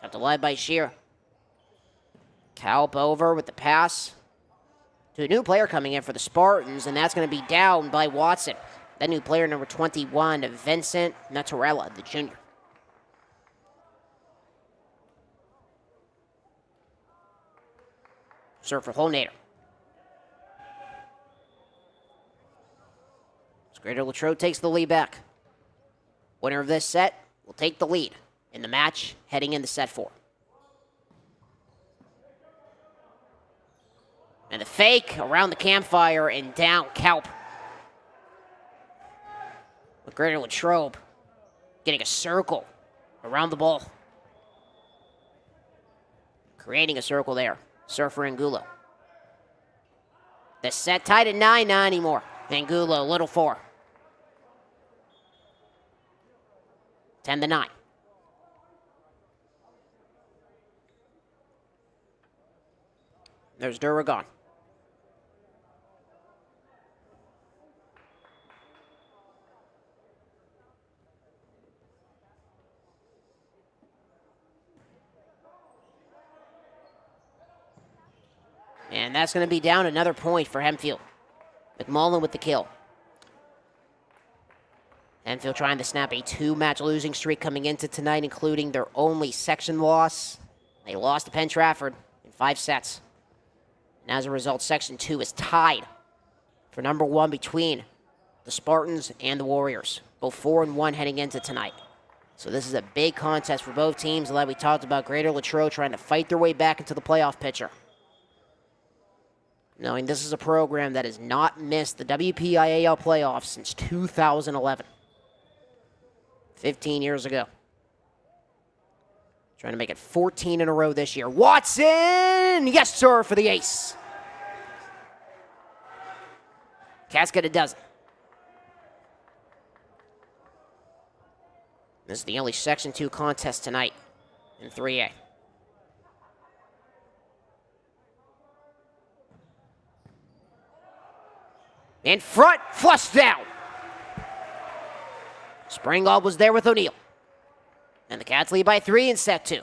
Got the line by Shear. Kaup over with the pass to a new player coming in for the Spartans, and that's going to be down by Watson. That new player, number 21, Vincent Naturella, the junior. Serve for Holnader. Greater Latrobe takes the lead back. Winner of this set will take the lead in the match heading into set 4. And the fake around the campfire and down Kaup. With Greater Latrobe getting a circle around the ball. Creating a circle there. Serve for Angulo. The set tied at 9, not anymore. Angulo, little 4. 10-9. There's Duragon. And that's going to be down another point for Hempfield. McMullen with the kill. Hempfield trying to snap a 2-match losing streak coming into tonight, including their only section loss They lost to Penn Trafford in 5 sets. And as a result, Section 2 is tied for number 1 between the Spartans and the Warriors. Both 4-1 heading into tonight. So this is a big contest for both teams. Like we talked about, Greater Latrobe trying to fight their way back into the playoff picture. Knowing this is a program that has not missed the WPIAL playoffs since 2011. 15 years ago. Trying to make it 14 in a row this year. Watson! Yes, sir, for the ace. Cats get a dozen. This is the only Section 2 contest tonight in 3A. In front, flush down. Springall was there with O'Neal. And the Cats lead by 3 in set 2.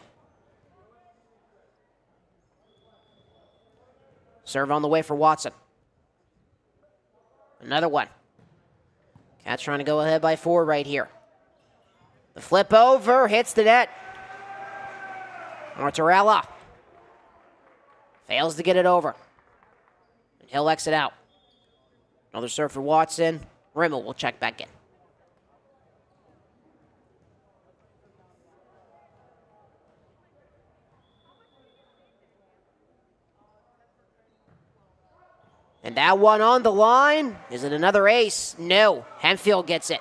Serve on the way for Watson. Another one. Cats trying to go ahead by 4 right here. The flip over, hits the net. Martorella fails to get it over. And he'll exit out. Another serve for Watson. Rimmel will check back in. And that one on the line. Is it another ace? No. Hempfield gets it.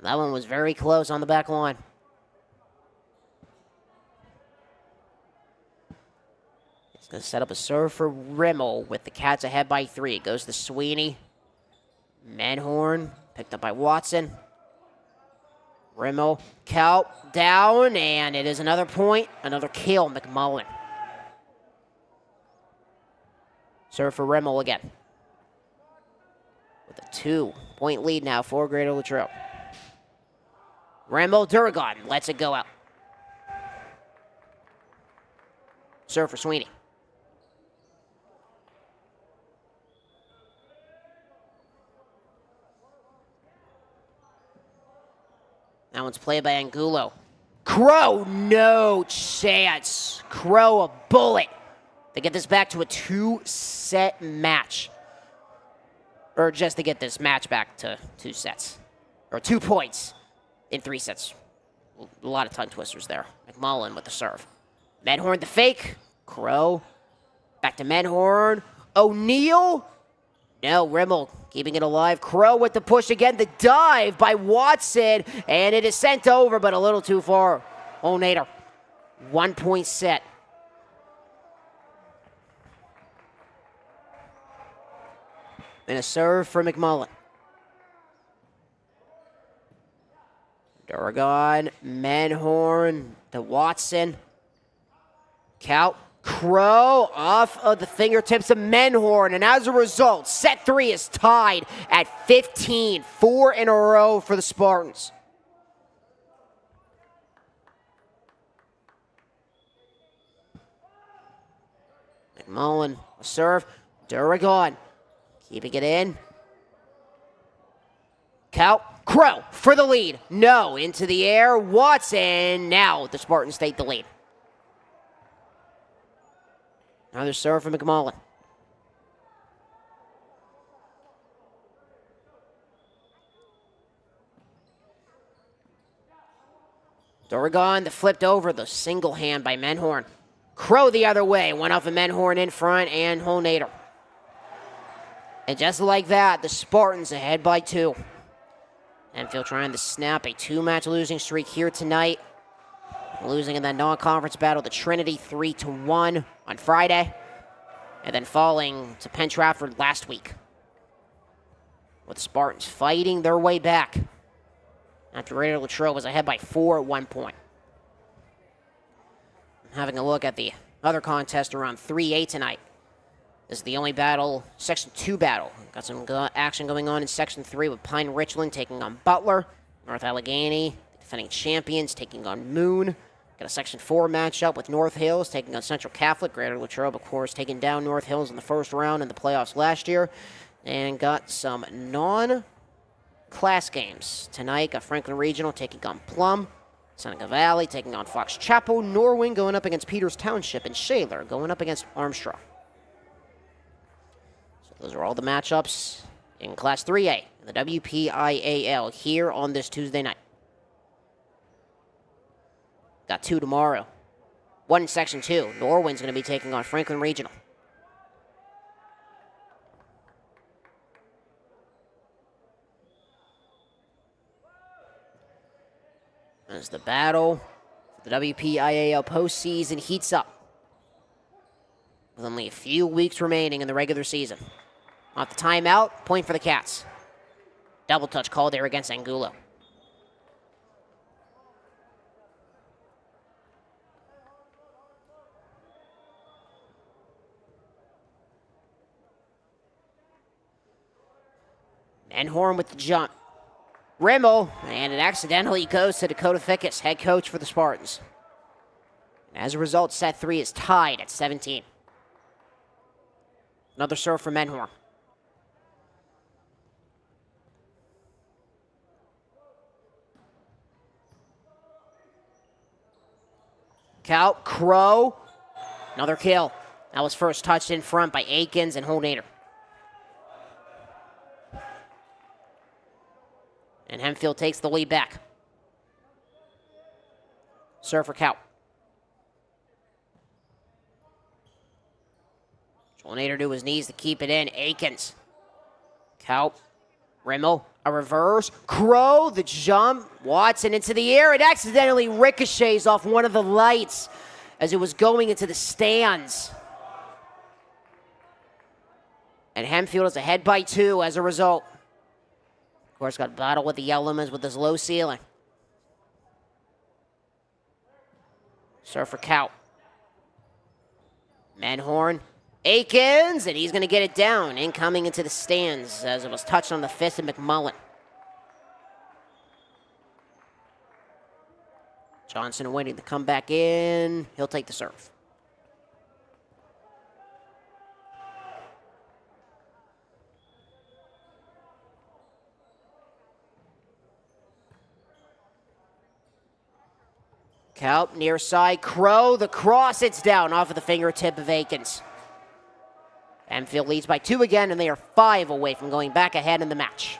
That one was very close on the back line. He's going to set up a serve for Rimmel with the Cats ahead by 3. It goes to Sweeney. Menhorn picked up by Watson. Rimmel, count, down, and it is another point. Another kill, McMullen. Serve for Rimmel again. With a 2-point lead now for Greater Latrobe. Rimmel, Duragon lets it go out. Serve for Sweeney. That one's played by Angulo. Crow, no chance. Crow, a bullet. They get this back to a 2-set match. Or just to get this match back to 2 sets. Or 2 points in 3 sets. A lot of tongue twisters there. McMullen with the serve. Menhorn the fake. Crow. Back to Menhorn. O'Neal. No, Rimmel keeping it alive. Crow with the push again. The dive by Watson. And it is sent over, but a little too far. O'Nader. 1-point set. And a serve for McMullen. Duragon, Menhorn, to Watson. Count. Crow off of the fingertips of Menhorn. And as a result, set 3 is tied at 15. 4 in a row for the Spartans. McMullen, a serve. Duragon. Keeping it in. Count. Crow for the lead. No, into the air. Watson. Now the Spartans take the lead. Another serve for McMullen. Duragon, the flipped over, the single hand by Menhorn. Crow the other way. Went off of Menhorn in front and Holnader. And just like that, the Spartans ahead by 2. Hempfield trying to snap a 2-match losing streak here tonight. Losing in that non-conference battle to Trinity 3-1 on Friday. And then falling to Penn Trafford last week. With the Spartans fighting their way back. After Greater Latrobe was ahead by 4 at one point. Having a look at the other contest around 3A tonight. This is the only battle, Section 2 battle. Got some action going on in Section 3 with Pine Richland taking on Butler. North Allegheny, defending champions, taking on Moon. Got a Section 4 matchup with North Hills taking on Central Catholic. Greater Latrobe, of course, taking down North Hills in the first round in the playoffs last year. And got some non-class games. Tonight, got Franklin Regional taking on Plum. Seneca Valley taking on Fox Chapel. Norwing going up against Peters Township. And Shaler going up against Armstrong. So those are all the matchups in Class 3A in the WPIAL here on this Tuesday night. Got 2 tomorrow. 1 in Section 2. Norwin's going to be taking on Franklin Regional. As the battle for the WPIAL postseason heats up, with only a few weeks remaining in the regular season. Off the timeout, point for the Cats. Double touch call there against Angulo. Menhorn with the jump. Rimmel, and it accidentally goes to Dakota Fickus, head coach for the Spartans. And as a result, set 3 is tied at 17. Another serve for Menhorn. Count, Crow, another kill. That was first touched in front by Akins and Holnader. And Hempfield takes the lead back. Serve for Cout. Holnader to his knees to keep it in. Akins. Cout. Rimmel. A reverse. Crow. The jump. Watson into the air. It accidentally ricochets off one of the lights as it was going into the stands. And Hempfield is ahead by 2 as a result. Of course, got to battle with the elements with this low ceiling. Serve for Cout. Menhorn. Akins, and he's going to get it down. Incoming into the stands as it was touched on the fist of McMullen. Johnson waiting to come back in. He'll take the serve. Cout, near side, Crow, the cross, it's down off of the fingertip of Akins. Hempfield leads by 2 again, and they are 5 away from going back ahead in the match.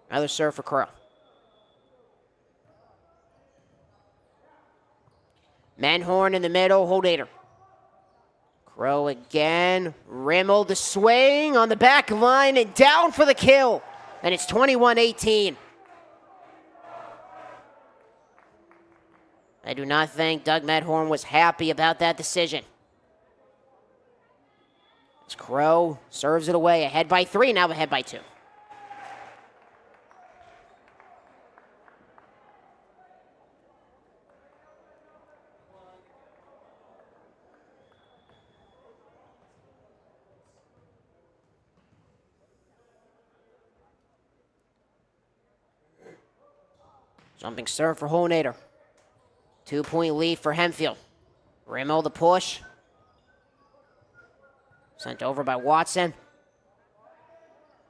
Another serve for Crow. Menhorn in the middle, Holdater. Crow again, Rimmel the swing on the back line, and down for the kill. And it's 21-18. I do not think Doug Medhorn was happy about that decision. As Crow serves it away, ahead by 3, now ahead by 2. Jumping serve for Holnader. 2-point lead for Hempfield. Rimmel the push. Sent over by Watson.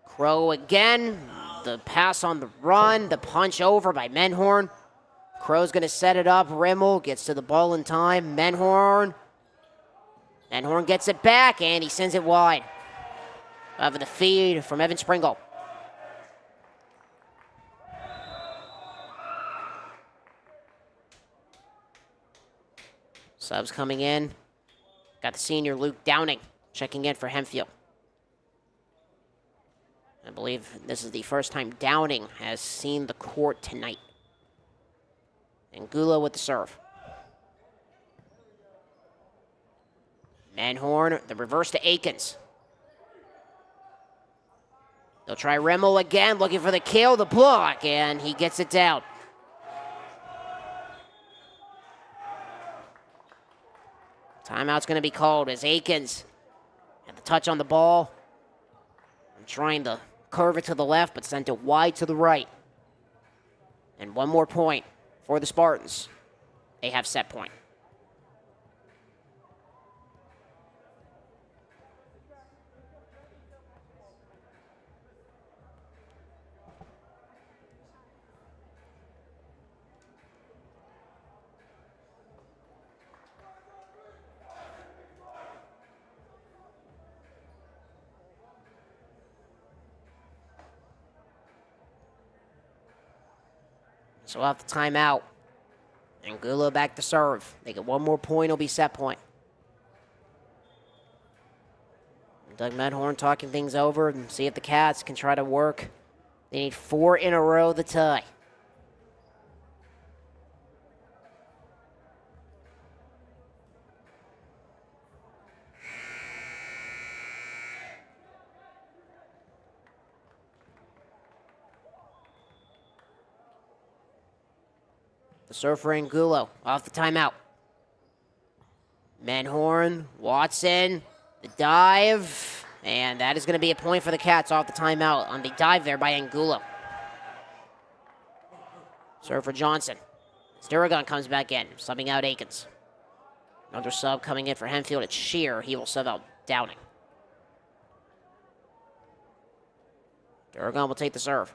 Crow again. The pass on the run. The punch over by Menhorn. Crow's going to set it up. Rimmel gets to the ball in time. Menhorn. Menhorn gets it back, and he sends it wide. Over the feed from Evan Springle. Subs coming in. Got the senior Luke Downing checking in for Hempfield. I believe this is the first time Downing has seen the court tonight. Angulo with the serve. Menhorn, the reverse to Akins. They'll try Rimmel again, looking for the kill, the block, and he gets it down. Timeout's going to be called as Akins had the touch on the ball. I'm trying to curve it to the left, but sent it wide to the right. And one more point for the Spartans. They have set point. So off the timeout. Angulo back to serve. They get one more point, it'll be set point. Doug Medhorn talking things over and see if the Cats can try to work. They need 4 in a row to tie. The serve for Angulo off the timeout. Medhorn, Watson, the dive, and that is going to be a point for the Cats off the timeout on the dive there by Angulo. Serve for Johnson. Sturrigon comes back in, subbing out Akins. Another sub coming in for Hempfield. It's Shear. He will sub out Downing. Sturrigon will take the serve.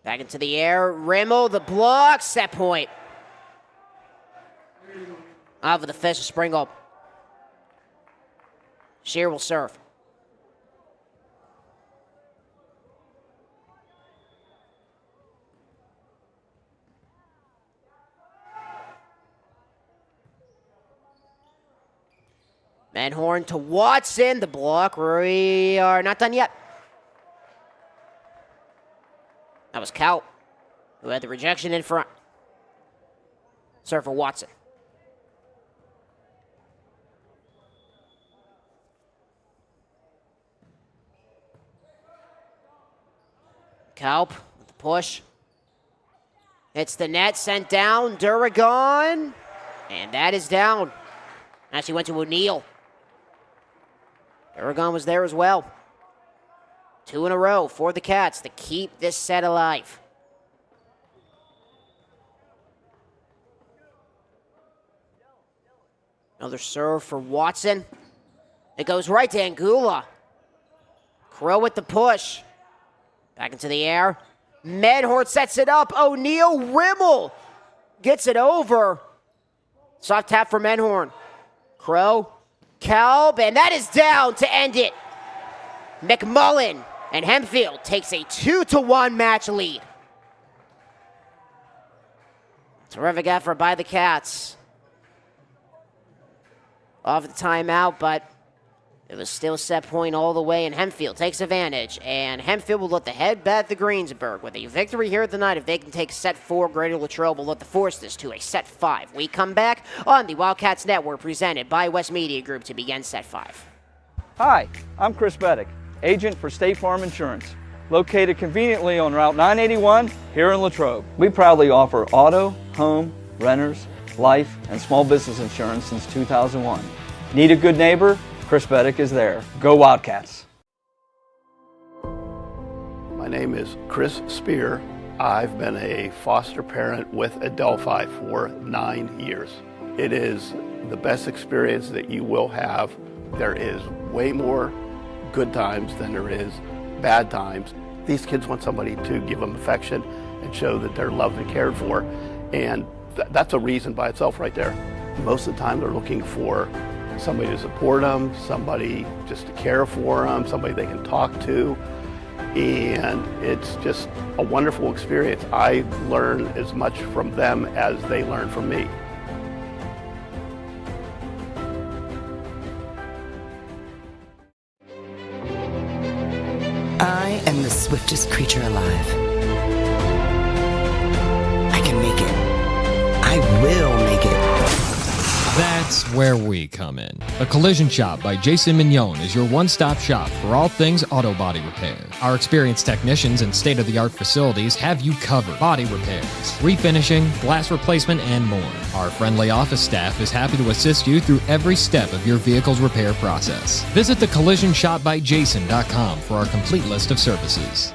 Back into the air. Rimmel, the block, set point. Off of the fist of Springle. Shear will serve. Medhorn to Watson, the block. We are not done yet. That was Kaut, who had the rejection in front. Serve for Watson. Kaup with the push. Hits the net, sent down. Duragon. And that is down. Actually went to O'Neal. Duragon was there as well. 2 in a row for the Cats to keep this set alive. Another serve for Watson. It goes right to Angula. Crow with the push. Back into the air. Medhorn sets it up. O'Neal, Rimmel gets it over. Soft tap for Medhorn. Crow, Kalb, and that is down to end it. McMullen and Hempfield takes a 2-1 match lead. Terrific effort by the Cats. Off the timeout, but it was still set point all the way, and Hempfield takes advantage. And Hempfield will look to head back to Greensburg with a victory here tonight. If they can take set 4, Greater Latrobe will look to force this to a set 5. We come back on the Wildcats Network presented by West Media Group to begin set 5. Hi, I'm Chris Beddick, agent for State Farm Insurance, located conveniently on Route 981 here in Latrobe. We proudly offer auto, home, renters, life, and small business insurance since 2001. Need a good neighbor? Chris Beddick is there. Go Wildcats! My name is Chris Spear. I've been a foster parent with Adelphi for 9 years. It is the best experience that you will have. There is way more good times than there is bad times. These kids want somebody to give them affection and show that they're loved and cared for, and that's a reason by itself right there. Most of the time they're looking for somebody to support them, somebody just to care for them, somebody they can talk to, and it's just a wonderful experience. I learn as much from them as they learn from me. I am the swiftest creature alive. I can make it. I will make it. That's where we come in. The Collision Shop by Jason Mignon is your one-stop shop for all things auto body repair. Our experienced technicians and state-of-the-art facilities have you covered. Body repairs, refinishing, glass replacement, and more. Our friendly office staff is happy to assist you through every step of your vehicle's repair process. Visit thecollisionshopbyjason.com for our complete list of services.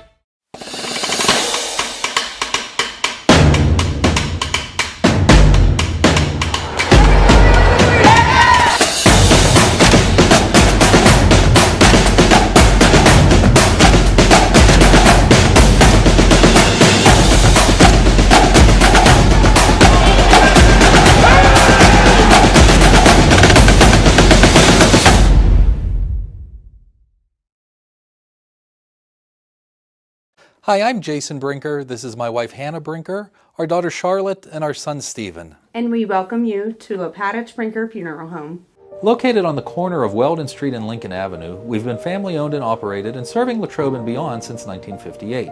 Hi, I'm Jason Brinker. This is my wife Hannah Brinker, our daughter Charlotte, and our son Stephen. And we welcome you to a Paddock Brinker Funeral Home. Located on the corner of Weldon Street and Lincoln Avenue, we've been family owned and operated and serving Latrobe and beyond since 1958.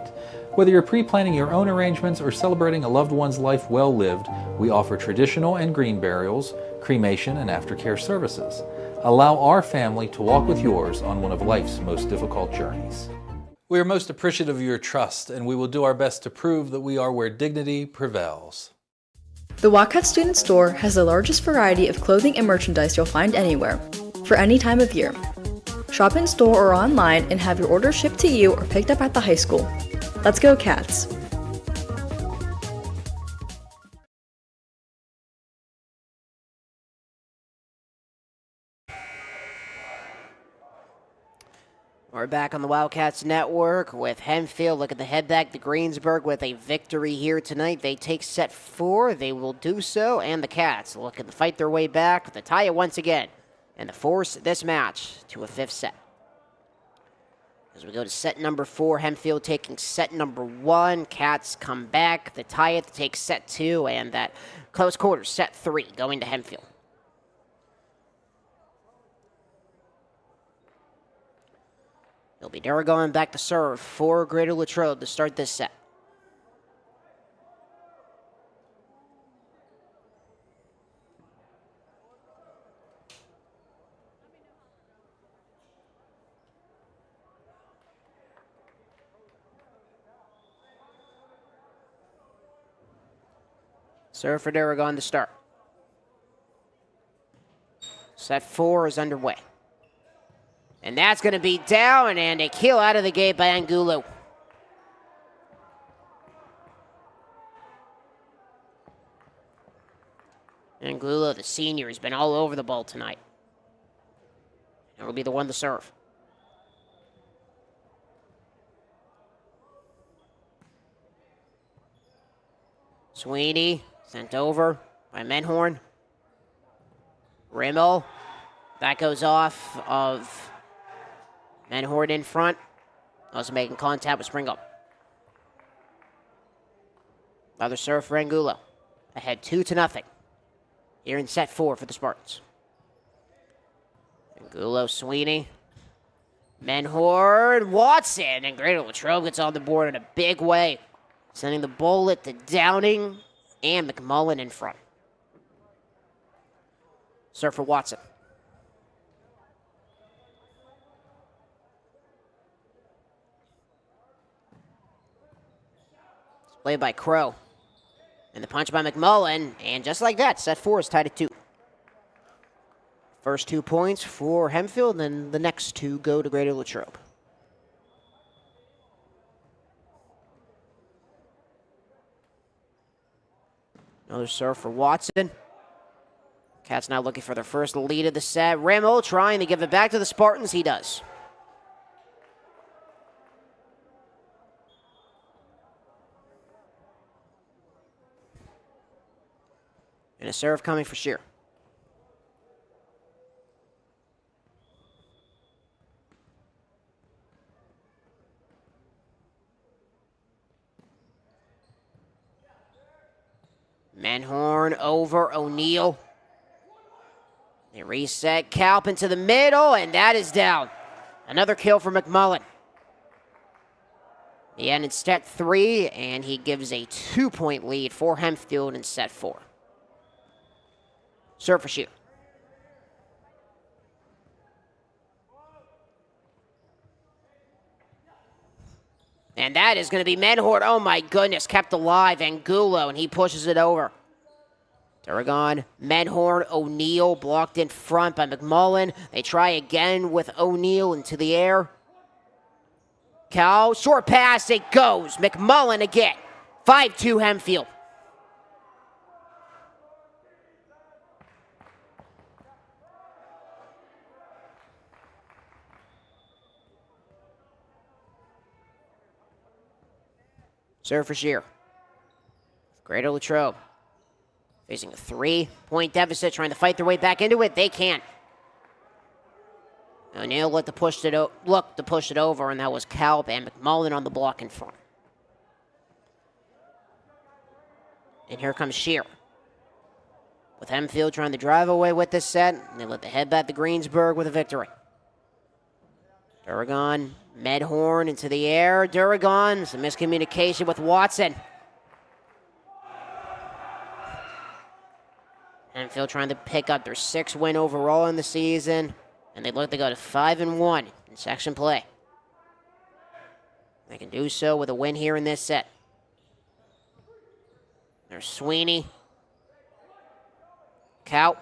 Whether you're pre-planning your own arrangements or celebrating a loved one's life well lived, we offer traditional and green burials, cremation, and aftercare services. Allow our family to walk with yours on one of life's most difficult journeys. We are most appreciative of your trust, and we will do our best to prove that we are where dignity prevails. The Wildcats Student Store has the largest variety of clothing and merchandise you'll find anywhere, for any time of year. Shop in store or online and have your order shipped to you or picked up at the high school. Let's go, Cats! We're back on the Wildcats Network with Hempfield. Look at the head back to Greensburg with a victory here tonight. They take set 4. They will do so. And the Cats looking to fight their way back. The tie it once again. And to force this match to a 5th set. As we go to set number 4, Hempfield taking set number 1. Cats come back. The tie it to take set 2. And that close quarter, set 3, going to Hempfield. It'll be Duragon back to serve for Greater Latrobe to start this set. Serve for Duragon to start. Set 4 is underway. And that's going to be down, and a kill out of the gate by Angulo. Angulo, the senior, has been all over the ball tonight. And will be the one to serve. Sweeney sent over by Menhorn. Rimmel. That goes off of Menhorn in front. Also making contact with Springle. Another serve for Angulo. Ahead 2-0. Here in set 4 for the Spartans. Angulo, Sweeney. Menhorn, Watson, and Greater Latrobe gets on the board in a big way. Sending the bullet to Downing and McMullen in front. Serve for Watson. Played by Crow. And the punch by McMullen. And just like that, set 4 is tied at 2. First 2 points for Hempfield, and the next 2 go to Greater Latrobe. Another serve for Watson. Cats now looking for their first lead of the set. Rimmel trying to give it back to the Spartans. He does. And a serve coming for Shear. Menhorn over O'Neal. They reset. Kalp into the middle, and that is down. Another kill for McMullen. He ended set 3, and he gives a 2-point lead for Hempfield in set 4. Serve for Shear. And that is going to be Menhorn. Oh my goodness, kept alive. Angulo, and he pushes it over. Duragon, Menhorn, O'Neal blocked in front by McMullen. They try again with O'Neal into the air. Cow, short pass, it goes. McMullen again. 5-2 Hempfield. Serve for Shear. Greater Latrobe facing a 3-point deficit, trying to fight their way back into it. They can't. O'Neal looked to push it over, and that was Kalp and McMullen on the block in front. And here comes Shear. With Hempfield trying to drive away with this set, they let the head back to Greensburg with a victory. Duragon, Medhorn into the air. Duragon, some miscommunication with Watson. Hempfield trying to pick up their 6th win overall in the season, and they look to go to 5-1 in section play. They can do so with a win here in this set. There's Sweeney. Kaut.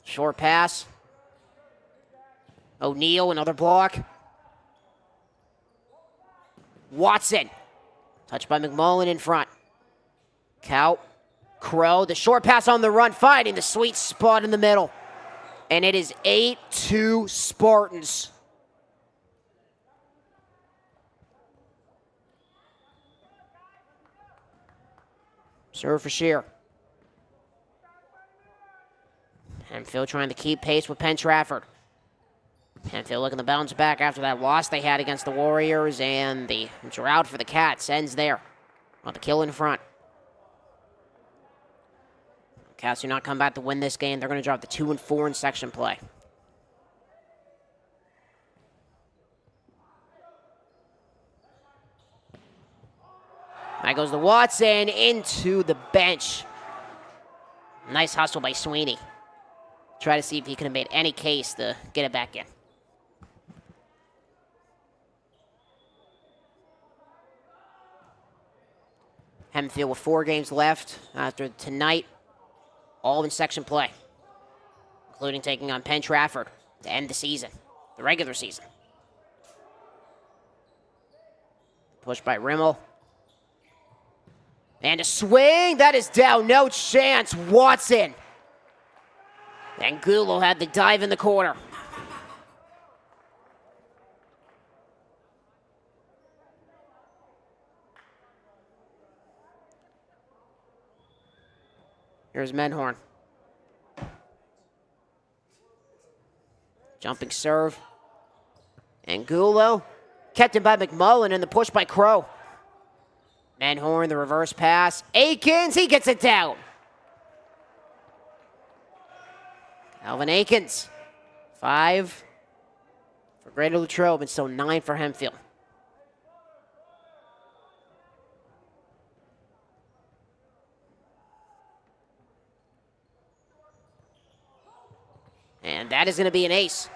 Short pass. O'Neal, another block. Watson. Touched by McMullen in front. Kaut. Crow. The short pass on the run, finding the sweet spot in the middle. And it is 8-2 Spartans. Serve for Shear. Hempfield trying to keep pace with Penn Trafford. Hempfield looking to bounce back after that loss they had against the Warriors, and the drought for the Cats ends there on the kill in front. Cats do not come back to win this game. They're going to drop to 2-4 in section play. That goes to Watson into the bench. Nice hustle by Sweeney. Try to see if he could have made any case to get it back in. Hempfield with 4 games left after tonight, all in section play, including taking on Penn Trafford to end the season, the regular season. Push by Rimmel. And a swing, that is down, no chance, Watson. And Gulo had the dive in the corner. Here's Medhorn. Jumping serve. And Gulo kept it by McMullen and the push by Crow. Medhorn, the reverse pass. Akins, he gets it down. Alvin Akins, 5 for Greater Latrobe, and so 9 for Hempfield. And that is going to be an ace.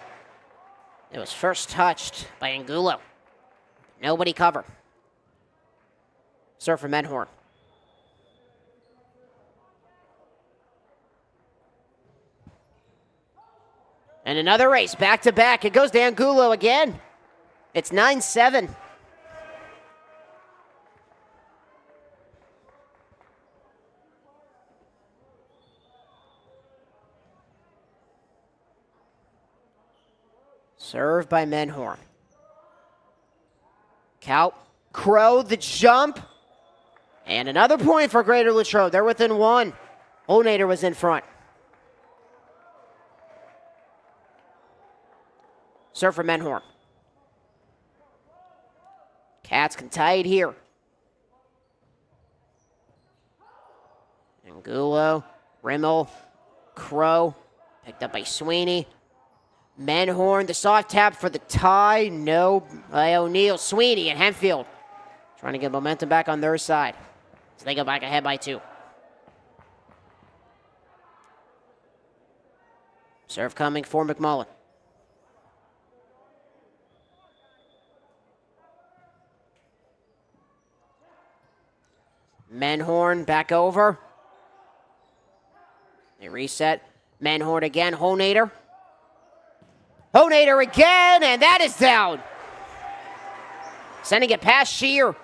It was first touched by Angulo. Nobody cover. Serve for Medhorn. And another race, back-to-back. It goes to Angulo again. It's 9-7. Serve by Medhorn. Kaut, Crow, the jump. And another point for Greater Latrobe. They're within 1. Onader was in front. Serve for Medhorn. Cats can tie it here. Angulo, Rimmel, Crow, picked up by Sweeney. Medhorn, the soft tap for the tie. No, by O'Neal. Sweeney and Hempfield trying to get momentum back on their side. So they go back ahead by 2. Serve coming for McMullen. Medhorn back over. They reset. Medhorn again. Honader. Honader again, and that is down. Sending it past Shear.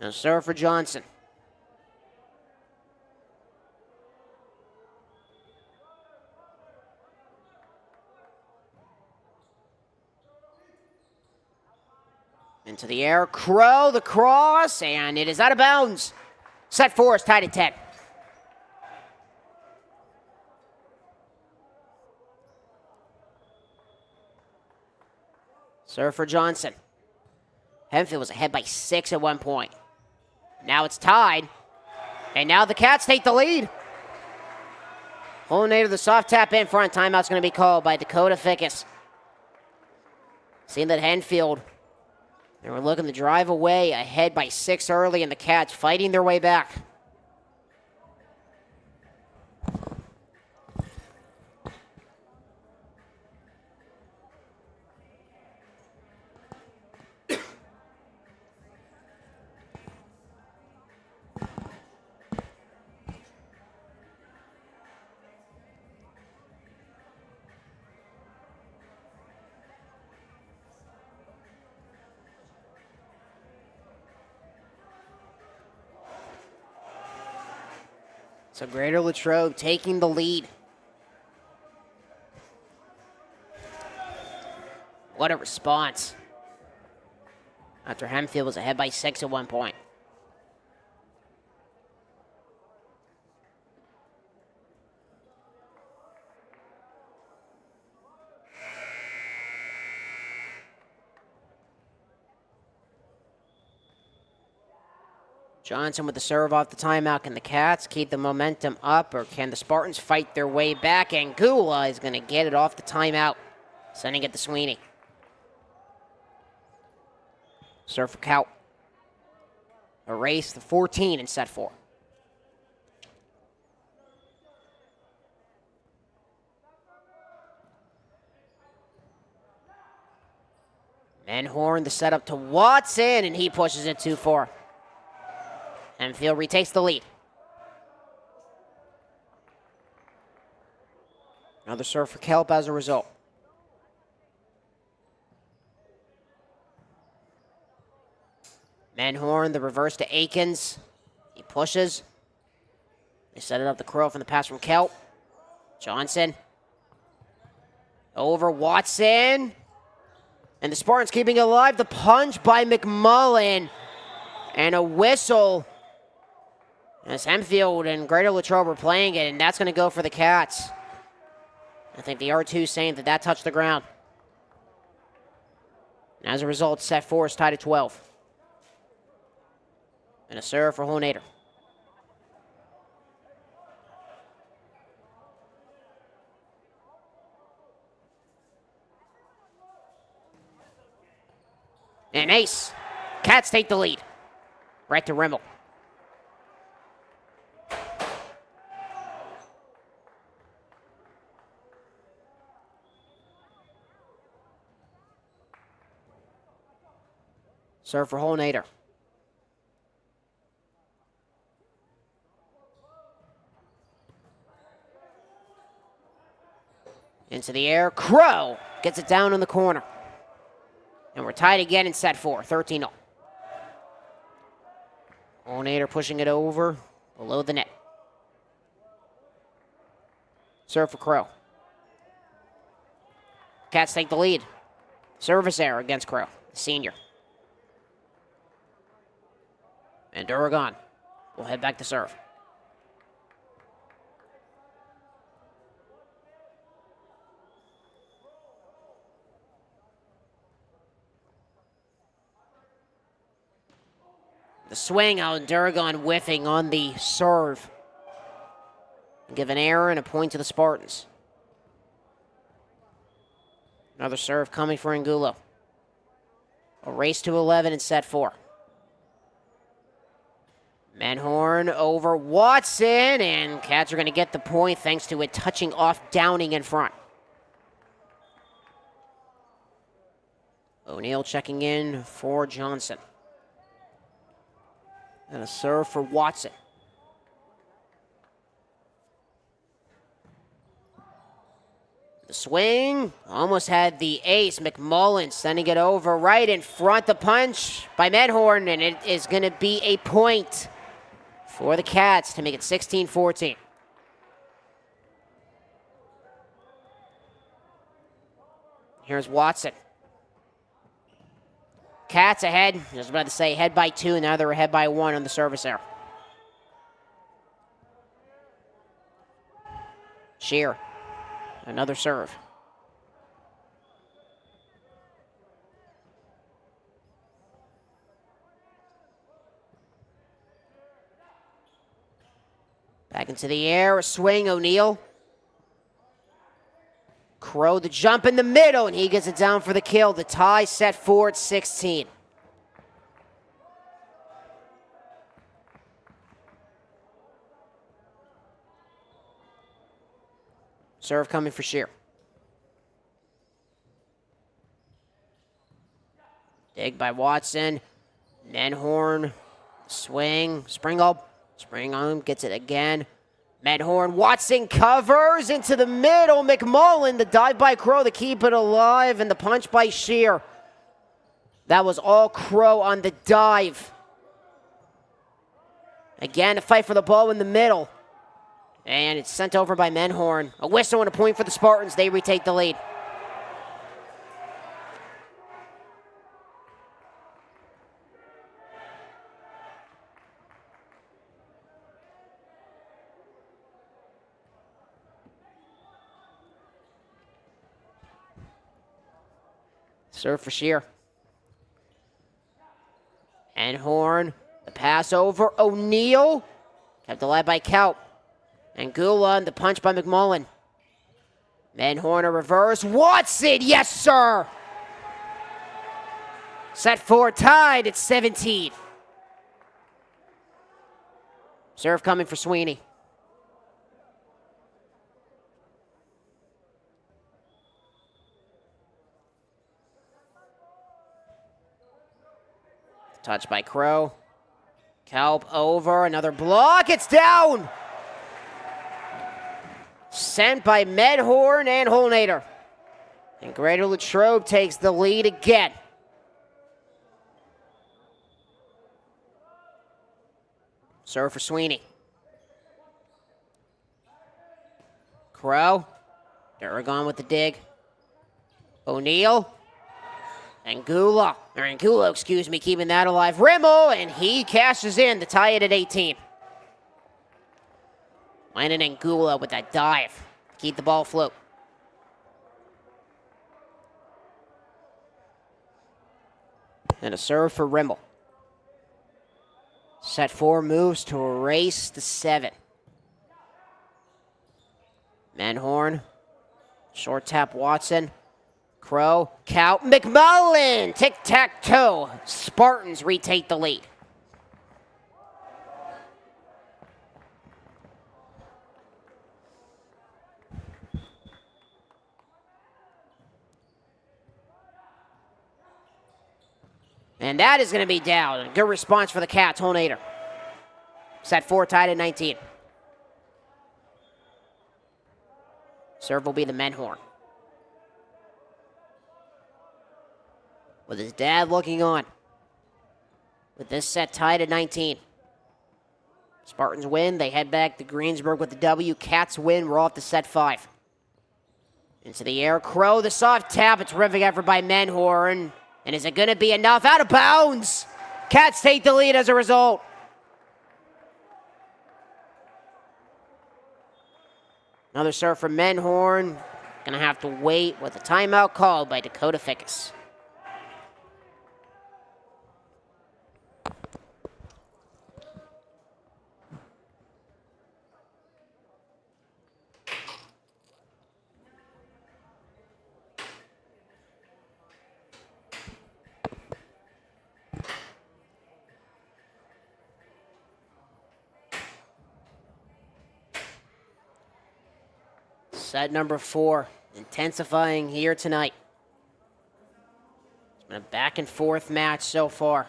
Now serve for Johnson. Into the air, Crow, the cross, and it is out of bounds. Set 4 is tied at 10. Serve for Johnson. Hempfield was ahead by 6 at one point. Now it's tied. And now the Cats take the lead. Holnader, the soft tap in front. Timeout's going to be called by Dakota Fickus. Seeing that Hempfield, they were looking to drive away ahead by 6 early, and the Cats fighting their way back. So Greater Latrobe taking the lead. What a response. After Hempfield was ahead by 6 at one point. Johnson with the serve off the timeout. Can the Cats keep the momentum up, or can the Spartans fight their way back? And Gula is going to get it off the timeout, sending it to Sweeney. Serve for Kaut. A race to 14 in set 4. Menhorn, the setup to Watson, and he pushes it 2-4. Hempfield retakes the lead. Another serve for Kelp as a result. Menhorn, the reverse to Akins. He pushes. They set it up to Crow from the pass from Kelp. Johnson. Over Watson. And the Spartans keeping it alive. The punch by McMullen. And a whistle. As Hempfield and Greater Latrobe are playing it, and that's going to go for the Cats. I think the R2 saying that touched the ground. And as a result, set 4 is tied at 12. And a serve for Holnader. And ace. Cats take the lead. Right to Rimmel. Serve for Holnader. Into the air. Crow gets it down in the corner. And we're tied again in set 4, 13-0. Holnader pushing it over below the net. Serve for Crow. Cats take the lead. Service error against Crow, the senior. And Duragon will head back to serve. The swing on Duragon whiffing on the serve. Give an error and a point to the Spartans. Another serve coming for Angulo. A race to 11 in set 4. Menhorn over Watson, and Cats are going to get the point thanks to it touching off Downing in front. O'Neal checking in for Johnson. And a serve for Watson. The swing almost had the ace. McMullen sending it over right in front. The punch by Menhorn, and it is going to be a point for the Cats to make it 16-14. Here's Watson. Cats ahead. I was about to say ahead by 2. Now they're ahead by 1 on the service error. Shear. Another serve. Back into the air, a swing, O'Neal. Crow the jump in the middle, and he gets it down for the kill. The tie set for at 16. Serve coming for Shear. Dig by Watson. Menhorn. Swing. Springle. Spring on. Gets it again. Menhorn. Watson covers into the middle. McMullen. The dive by Crow to keep it alive. And the punch by Shear. That was all Crow on the dive. Again, a fight for the ball in the middle. And it's sent over by Menhorn. A whistle and a point for the Spartans. They retake the lead. Serve for Shear. Menhorn. The pass over. O'Neal. Kept alive by Kaup. Angula and the punch by McMullen. Menhorn a reverse. Watson, yes sir! Set 4 tied at 17. Serve coming for Sweeney. Touch by Crow. Kaup over, another block, it's down! Sent by Menhorn and Holnader. And Greater Latrobe takes the lead again. Serve for Sweeney. Crow. Duragon with the dig. O'Neal. Angula, keeping that alive. Rimmel, and he cashes in to tie it at 18. Landon Angula with that dive. Keep the ball afloat. And a serve for Rimmel. Set 4 moves to race to 7. Menhorn. Short tap Watson. Crow. Kaup. McMullen. Tic-tac-toe. Spartans retake the lead. And that is going to be down. Good response for the Cats. Holnader. Set 4 tied at 19. Serve will be the Menhorn. With his dad looking on. With this set tied at 19. Spartans win. They head back to Greensburg with the W. Cats win. We're off to set 5. Into the air. Crow, the soft tap. A terrific effort by Menhorn. And is it going to be enough? Out of bounds. Cats take the lead as a result. Another serve from Menhorn. Going to have to wait with a timeout called by Dakota Fickus. Set number 4, intensifying here tonight. It's been a back and forth match so far.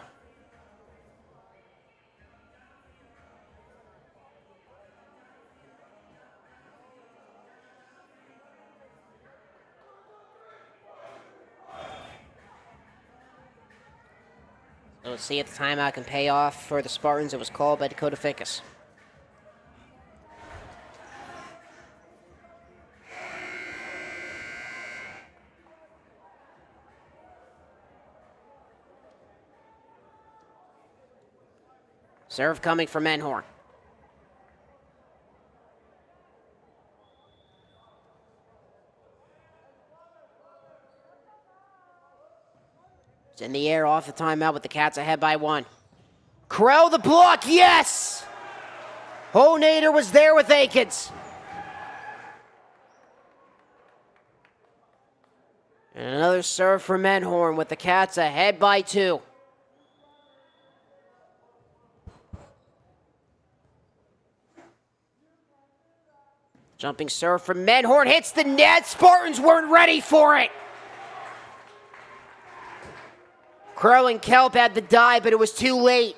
So let's see if the timeout can pay off for the Spartans. It was called by Dakota Fickus. Serve coming from Menhorn. It's in the air off the timeout with the Cats ahead by 1. Crow the block, yes! Honader was there with Akins. And another serve for Menhorn with the Cats ahead by 2. Jumping serve from Menhorn hits the net. Spartans weren't ready for it. Crow and Kelp had the dive, but it was too late.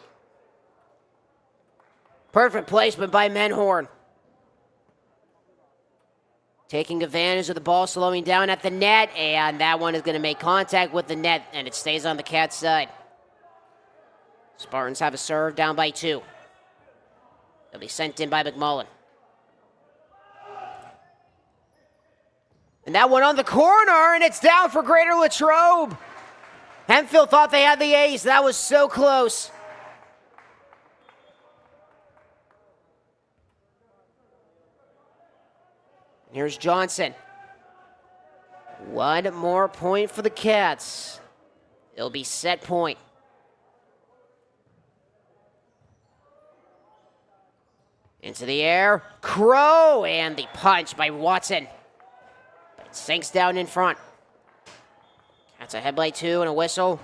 Perfect placement by Menhorn. Taking advantage of the ball slowing down at the net, and that one is going to make contact with the net, and it stays on the Cats' side. Spartans have a serve down by 2. It'll be sent in by McMullen. And that one on the corner, and it's down for Greater Latrobe. Hempfield thought they had the ace. That was so close. Here's Johnson. One more point for the Cats. It'll be set point. Into the air. Crow, and the punch by Watson. But it sinks down in front. Cats ahead by 2 and a whistle.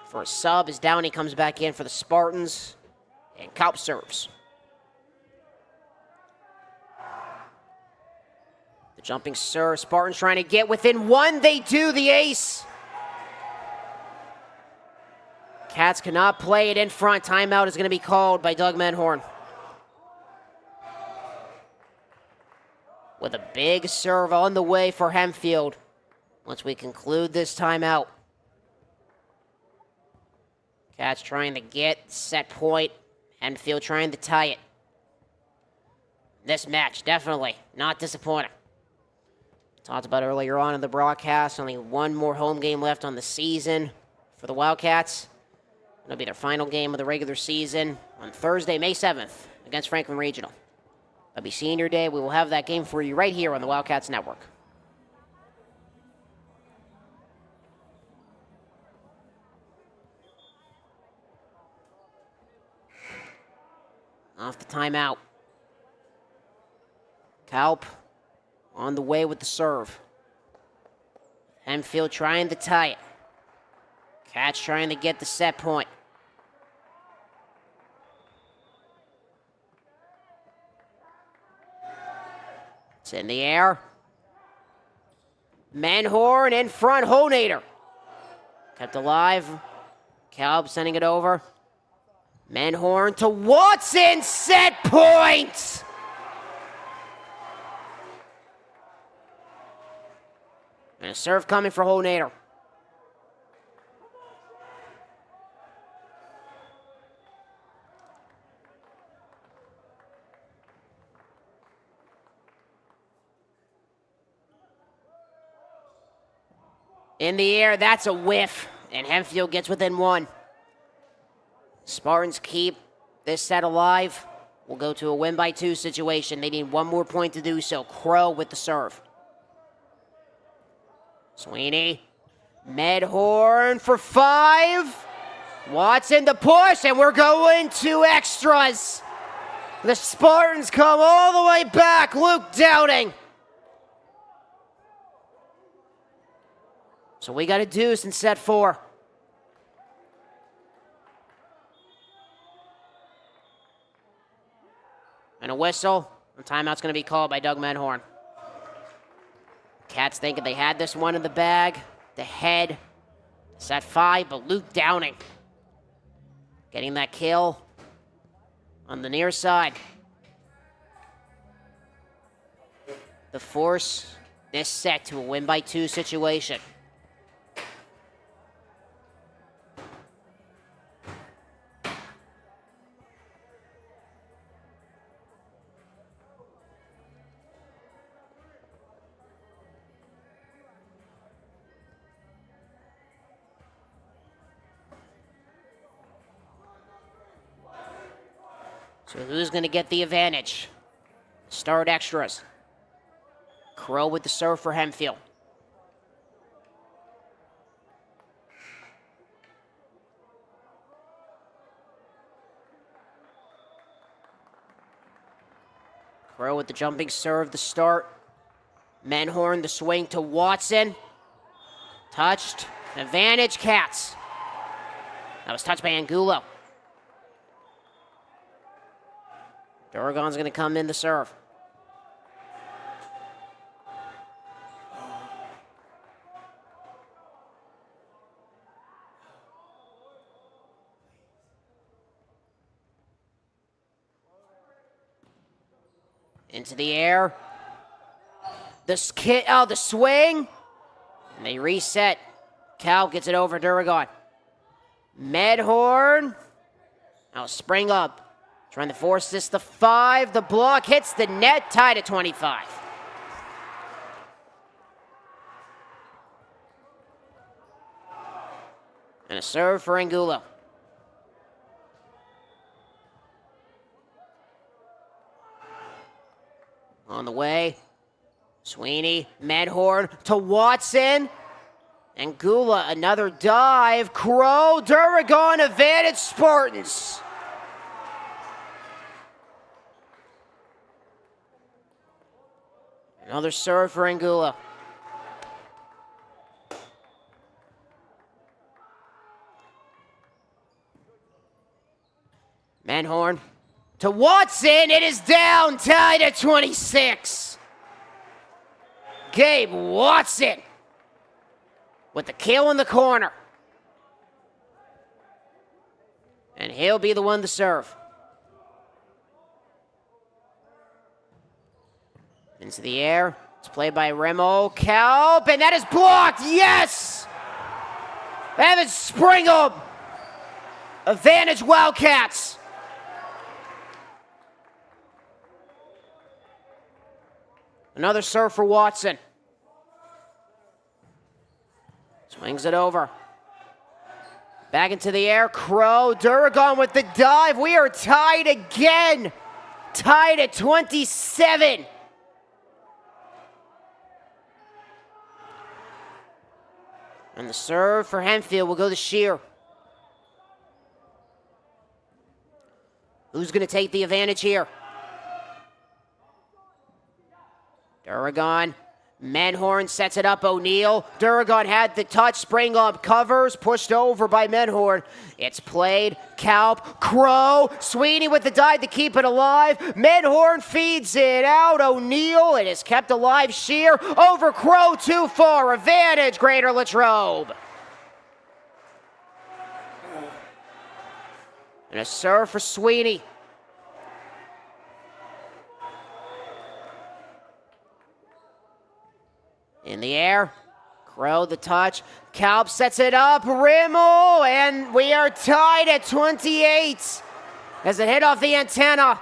For a sub as Downey comes back in for the Spartans. And Kaup serves. The jumping serve. Spartans trying to get within 1. They do, the ace. Cats cannot play it in front. Timeout is going to be called by Doug Menhorn. With a big serve on the way for Hempfield. Once we conclude this timeout. Cats trying to get set point. Hempfield trying to tie it. This match, definitely not disappointing. Talked about earlier on in the broadcast, only one more home game left on the season for the Wildcats. It'll be their final game of the regular season on Thursday, May 7th, against Franklin Regional. That'll be Senior Day. We will have that game for you right here on the Wildcats Network. Off the timeout. Kaup on the way with the serve. Hempfield trying to tie it. Cats trying to get the set point. It's in the air. Menhorn in front. Honader kept alive. Kaup sending it over. Menhorn to Watson. Set point. And a serve coming for Honader. In the air, that's a whiff, and Hempfield gets within 1. Spartans keep this set alive. We'll go to a win by 2 situation. They need one more point to do so. Crow with the serve. Sweeney. Menhorn for 5. Watson the push, and we're going to extras. The Spartans come all the way back. Luke Downing. So we got a deuce in set 4. And a whistle. And timeout's going to be called by Doug Menhorn. Cats thinking they had this one in the bag. The head. Set 5, but Luke Downing getting that kill on the near side. The force this set to a win by 2 situation. So who's going to get the advantage? Start extras. Crow with the serve for Hempfield. Crow with the jumping serve to start. Menhorn, the swing to Watson. Touched. Advantage, Cats. That was touched by Angulo. Duragon's going to come in to serve. Into the air. The swing. And they reset. Cal gets it over Duragon. Medhorn. Now spring up. Trying to force this to 5. The block hits the net, tied at 25. And a serve for Angulo. On the way, Sweeney, Medhorn to Watson. Angulo, another dive. Crow, Duragon, advantage Spartans. Another serve for Angulo. Menhorn to Watson. It is down, tied at 26. Gabe Watson with the kill in the corner. And he'll be the one to serve. Into the air. It's played by Remo Kalp, and that is blocked. Yes! Evan Springham. Advantage Wildcats. Another serve for Watson. Swings it over. Back into the air. Crow. Duragon with the dive. We are tied again. Tied at 27. And the serve for Hempfield will go to Shear. Who's going to take the advantage here? Duragon. Menhorn sets it up. O'Neal. Duragon had the touch. Spring up. Covers. Pushed over by Menhorn. It's played. Kalp. Crow. Sweeney with the dive to keep it alive. Menhorn feeds it out. O'Neal. It is kept alive. Shear. Over Crow. Too far. Advantage. Greater Latrobe. And a serve for Sweeney. In the air. Crow the touch. Kalp sets it up. Rimmel. And we are tied at 28 as it hit off the antenna.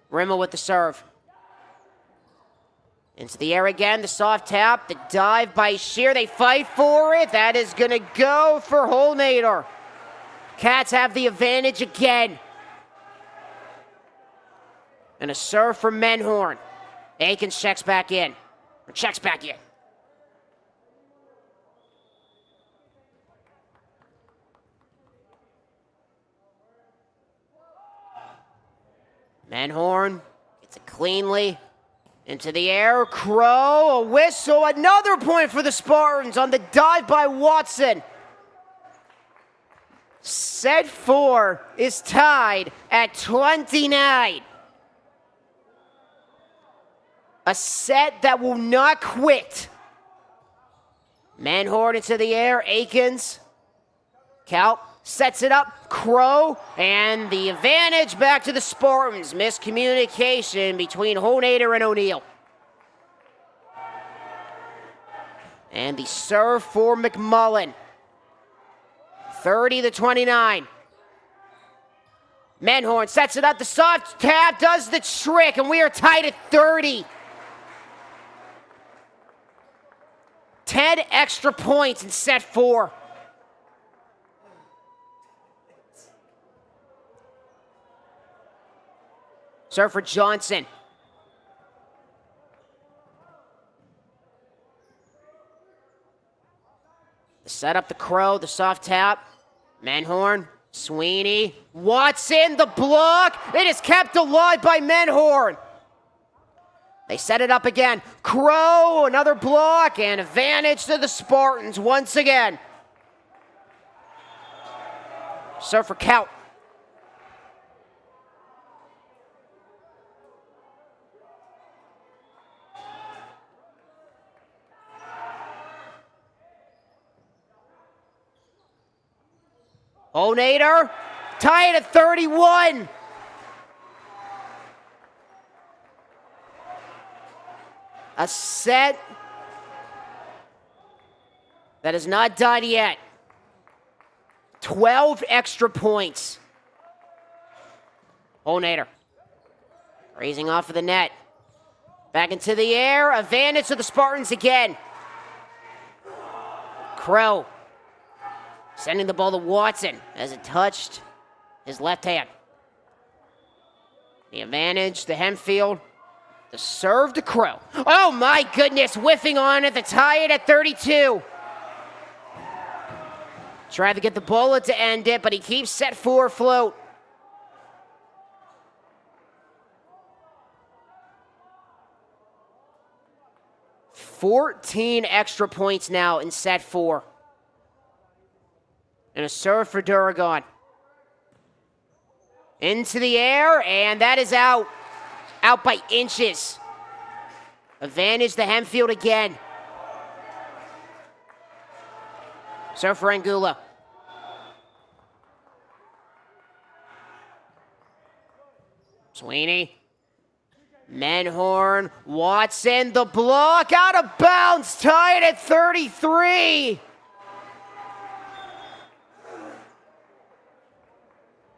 Rimmel with the serve. Into the air again, the soft tap, the dive by Shear. They fight for it. That is going to go for Holnader. Cats have the advantage again. And a serve for Menhorn. Akins checks back in. Menhorn gets it cleanly. Into the air, Crow, a whistle, another point for the Spartans on the dive by Watson. Set 4 is tied at 29. A set that will not quit. Menhorn into the air, Akins. Kalp sets it up, Crow, and the advantage back to the Spartans. Miscommunication between Holnader and O'Neal. And the serve for McMullen. 30-29. Menhorn sets it up, the soft tap does the trick, and we are tied at 30. 10 extra points in set 4. Serve for Johnson. Set up the Crow, the soft tap. Menhorn, Sweeney, Watson, the block. It is kept alive by Menhorn. They set it up again. Crow, another block, and advantage to the Spartans once again. So for count. Onader, tie it at 31. A set that is not done yet. 12 extra points. Onader, raising off of the net. Back into the air, advantage to the Spartans again. Crow. Sending the ball to Watson as it touched his left hand. The advantage to Hempfield. The serve to Crow. Oh my goodness, whiffing on it to tie it at 32. Tried to get the bullet to end it, but he keeps set 4 afloat. $14 extra points now in set 4. And a serve for Duragon. Into the air, and that is out. Out by inches. Advantage to Hempfield again. Serve for Angulo. Sweeney. Menhorn. Watson, the block, out of bounds, tied at 33.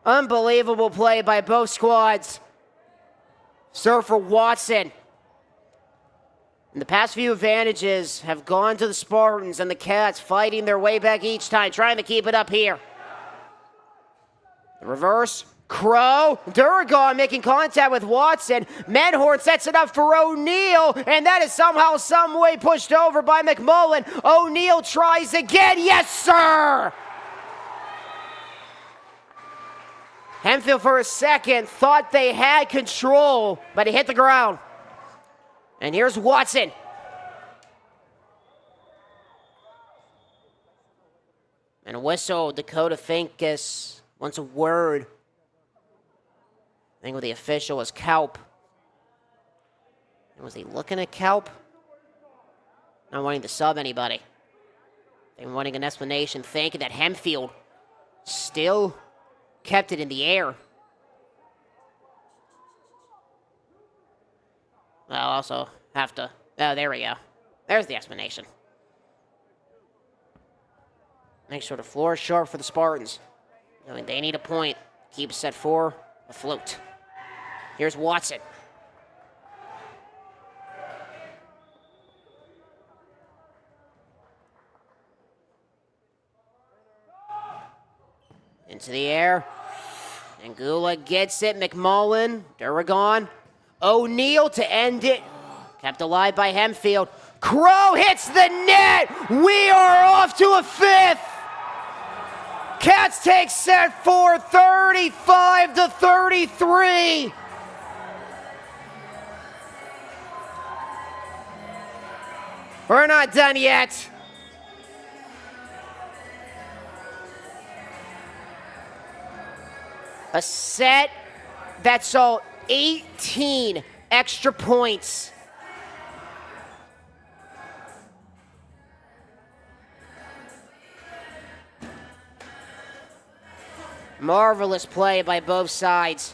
Unbelievable play by both squads. Serve for Watson. And the past few advantages have gone to the Spartans, and the Cats fighting their way back each time, trying to keep it up here. The reverse. Crow. Duragon making contact with Watson. Menhorn sets it up for O'Neal, and that is somehow, some way pushed over by McMullen. O'Neal tries again. Yes, sir! Hempfield for a second thought they had control, but he hit the ground. And here's Watson. And a whistle. Dakota Finkus wants a word. I think with the official was Kalp. And was he looking at Kalp? Not wanting to sub anybody. They were wanting an explanation, thinking that Hempfield still kept it in the air. I'll also have to... Oh, there we go. There's the explanation. Make sure the floor is sharp for the Spartans. Knowing they need a point. Keep set 4 afloat. Here's Watson. Into the air. Angula gets it. McMullen. Duragon. O'Neal to end it. Kept alive by Hempfield. Crow hits the net. We are off to a 5th. Cats take set 4, 35-33. We're not done yet. A set that saw 18 extra points. Marvelous play by both sides.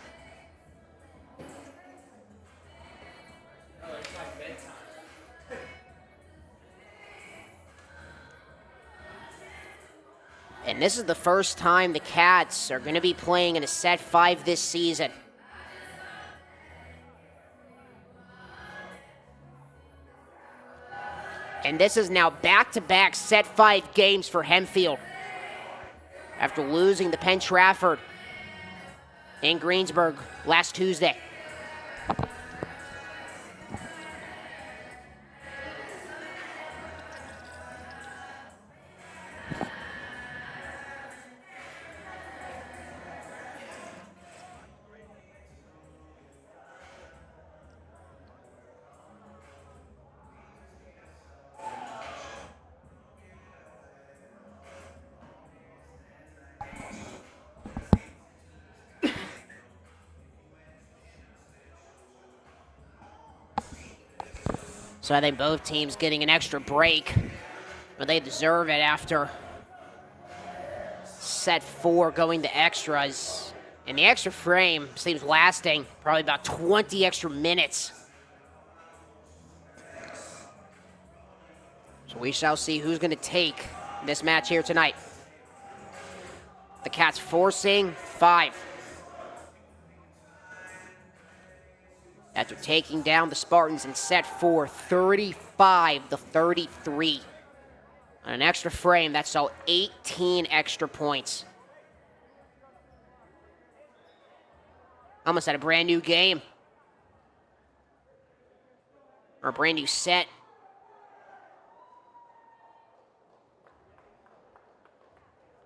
And this is the first time the Cats are going to be playing in a set 5 this season. And this is now back-to-back set 5 games for Hempfield. After losing to Penn Trafford in Greensburg last Tuesday. So I think both teams getting an extra break, but they deserve it after set 4 going to extras. And the extra frame seems lasting probably about 20 extra minutes. So we shall see who's going to take this match here tonight. The Cats forcing 5. After taking down the Spartans in set 4, 35-33. On an extra frame, that saw 18 extra points. Almost had a brand new game. Or a brand new set.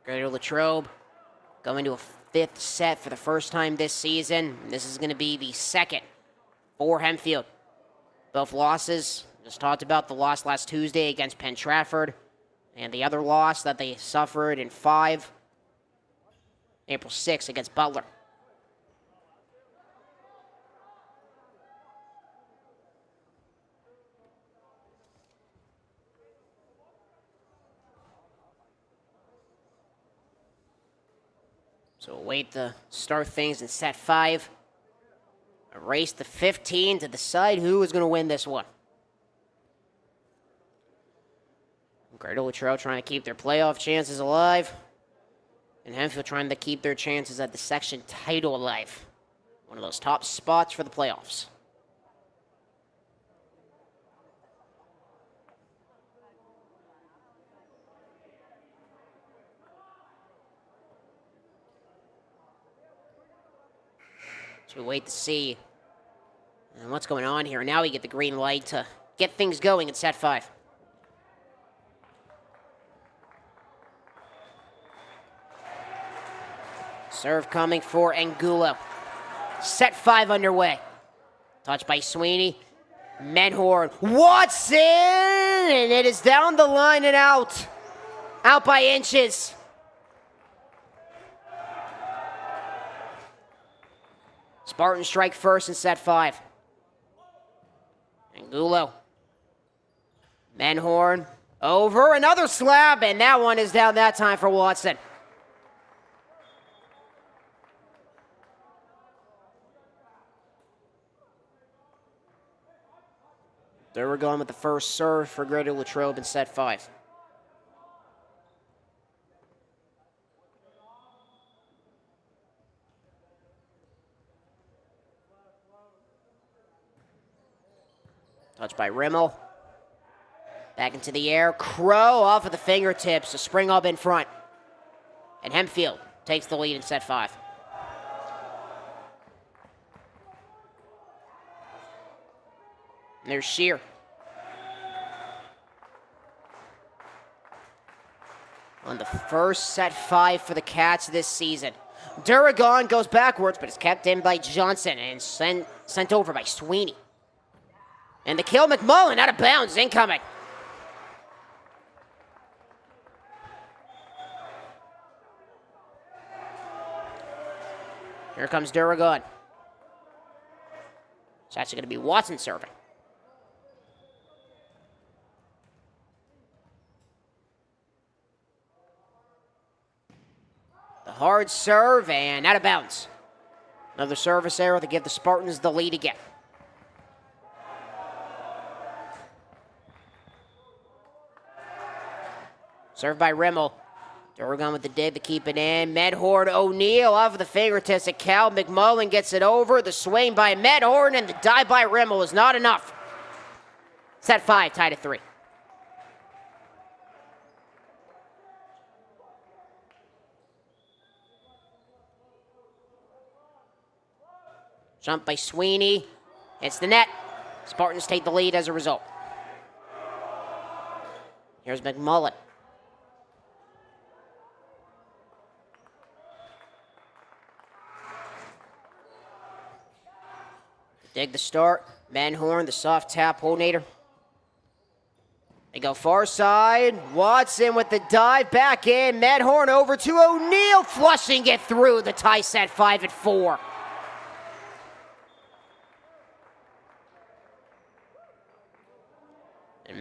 Greater Latrobe going to a 5th set for the first time this season. This is going to be the second for Hempfield. Both losses, just talked about the loss last Tuesday against Penn Trafford, and the other loss that they suffered in 5, April 6th against Butler. So we'll wait to start things in set 5. A race to 15 to decide who is going to win this one. Greater Latrobe trying to keep their playoff chances alive. And Hempfield trying to keep their chances at the section title alive. One of those top spots for the playoffs. So we wait to see what's going on here. Now we get the green light to get things going in set 5. Serve coming for Angulo. Set 5 underway. Touched by Sweeney. Menhorn. Watson! And it is down the line and out. Out by inches. Spartans strike first in set 5. Angulo. Menhorn. Over. Another slab. And that one is down that time for Watson. There we're going with the first serve for Greater Latrobe in set 5. Touched by Rimmel. Back into the air. Crow off of the fingertips. A spring up in front. And Hempfield takes the lead in set 5. And there's Shear. On the first set 5 for the Cats this season. Duragon goes backwards, but is kept in by Johnson and sent over by Sweeney. And the kill, McMullen out of bounds, incoming. Here comes Duragon. It's actually going to be Watson serving. The hard serve and out of bounds. Another service error to give the Spartans the lead again. Served by Rimmel. Duragon with the dig to keep it in. Medhorn O'Neal off of the fingertips of Cal. McMullen gets it over. The swing by Medhorn and the dive by Rimmel is not enough. Set 5, tied at 3. Jump by Sweeney. It's the net. Spartans take the lead as a result. Here's McMullen. Dig the start. Menhorn, the soft tap coordinator. They go far side. Watson with the dive back in. Menhorn over to O'Neal. Flushing it through. The tie set 5 at 4.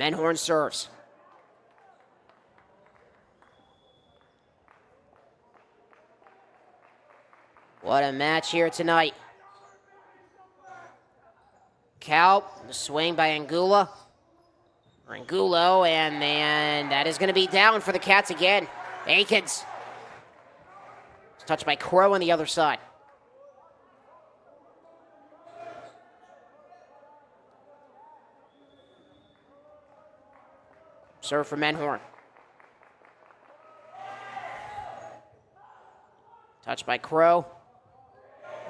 Menhorn serves. What a match here tonight. Cal, the swing by Angulo, and then that is going to be down for the Cats again. Akins. It's touched by Crow on the other side. Serve for Menhorn. Touched by Crow.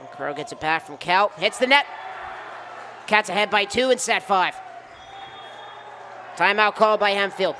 And Crow gets it back from Cal. Hits the net. Cats ahead by 2 in set 5. Timeout called by Hempfield.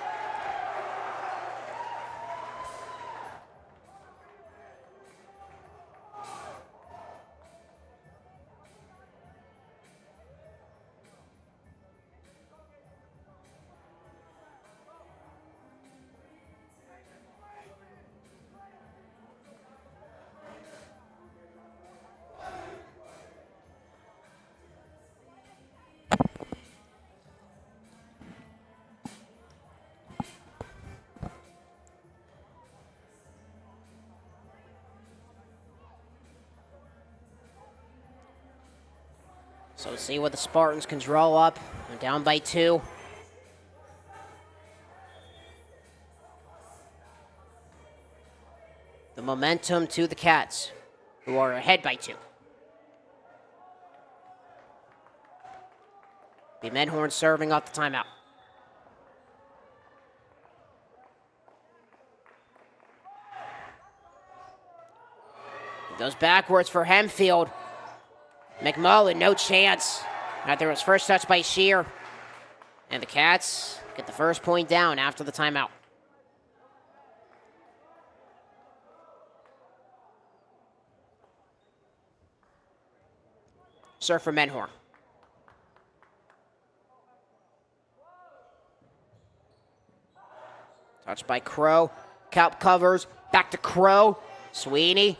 So see what the Spartans can draw up. They're down by 2. The momentum to the Cats, who are ahead by 2. Be Menhorn serving off the timeout. It goes backwards for Hempfield. McMullen, no chance. After his first touch by Shear. And the Cats get the first point down after the timeout. Serve for Menhorn. Touched by Crow. Kalp covers. Back to Crow. Sweeney.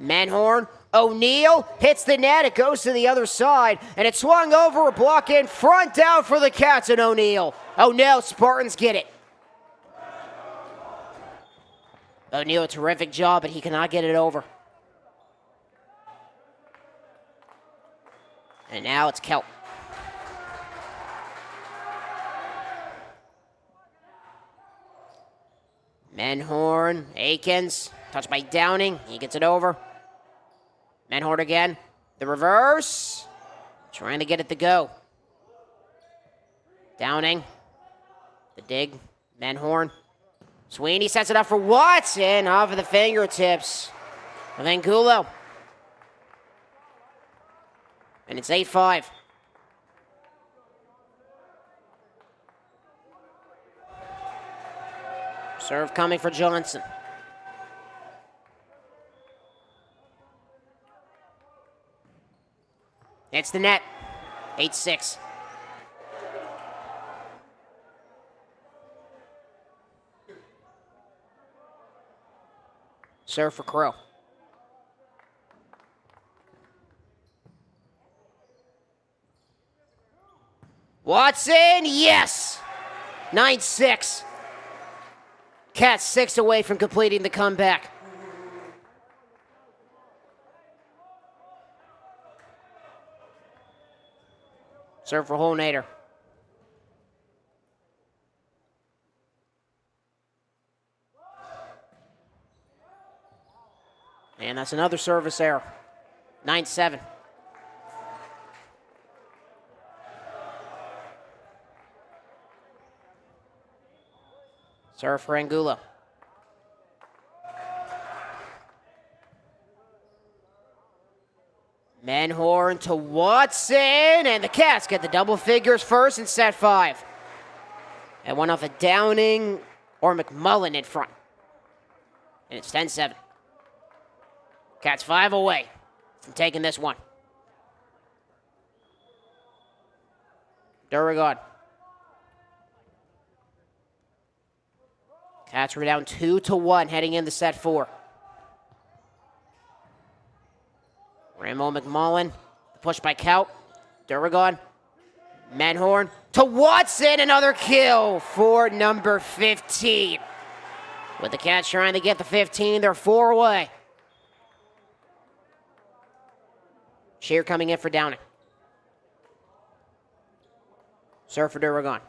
Menhorn. O'Neal hits the net. It goes to the other side. And it swung over a block in front down for the Cats and O'Neal. O'Neal, Spartans get it. O'Neal, a terrific job, but he cannot get it over. And now it's Kelp. Menhorn, Akins, touched by Downing. He gets it over. Menhorn again. The reverse. Trying to get it to go. Downing. The dig. Menhorn. Sweeney sets it up for Watson. Off of the fingertips of Angulo. And it's 8-5. Serve coming for Johnson. It's the net. 8-6. Serve for Crow. Watson, yes! 9-6. Cats 6 away from completing the comeback. Serve for Holnader. And that's another service error. 9-7. Serve for Angulo. Menhorn to Watson, and the Cats get the double figures first in set 5. And one off of Downing or McMullen in front. And it's 10-7. Cats 5 away from taking this one. Duragod. Cats were down 2-1 heading into set 4. Ramo McMullen, push by Kalp. Duragod. Menhorn to Watson, another kill for number 15. With the Cats trying to get the 15, they're 4 away. Shear coming in for Downing. Serve for Duragon.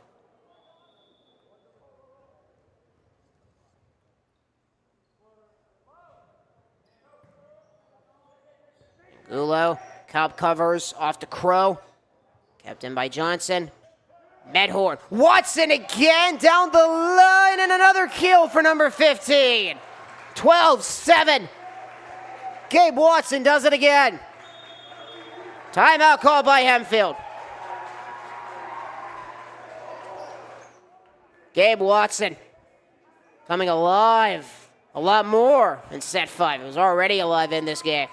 Gulo, Cobb covers off to Crow. Kept in by Johnson. Medhorn. Watson again down the line, and another kill for number 15. 12-7. Gabe Watson does it again. Timeout called by Hempfield. Gabe Watson coming alive a lot more in set 5. It was already alive in this game.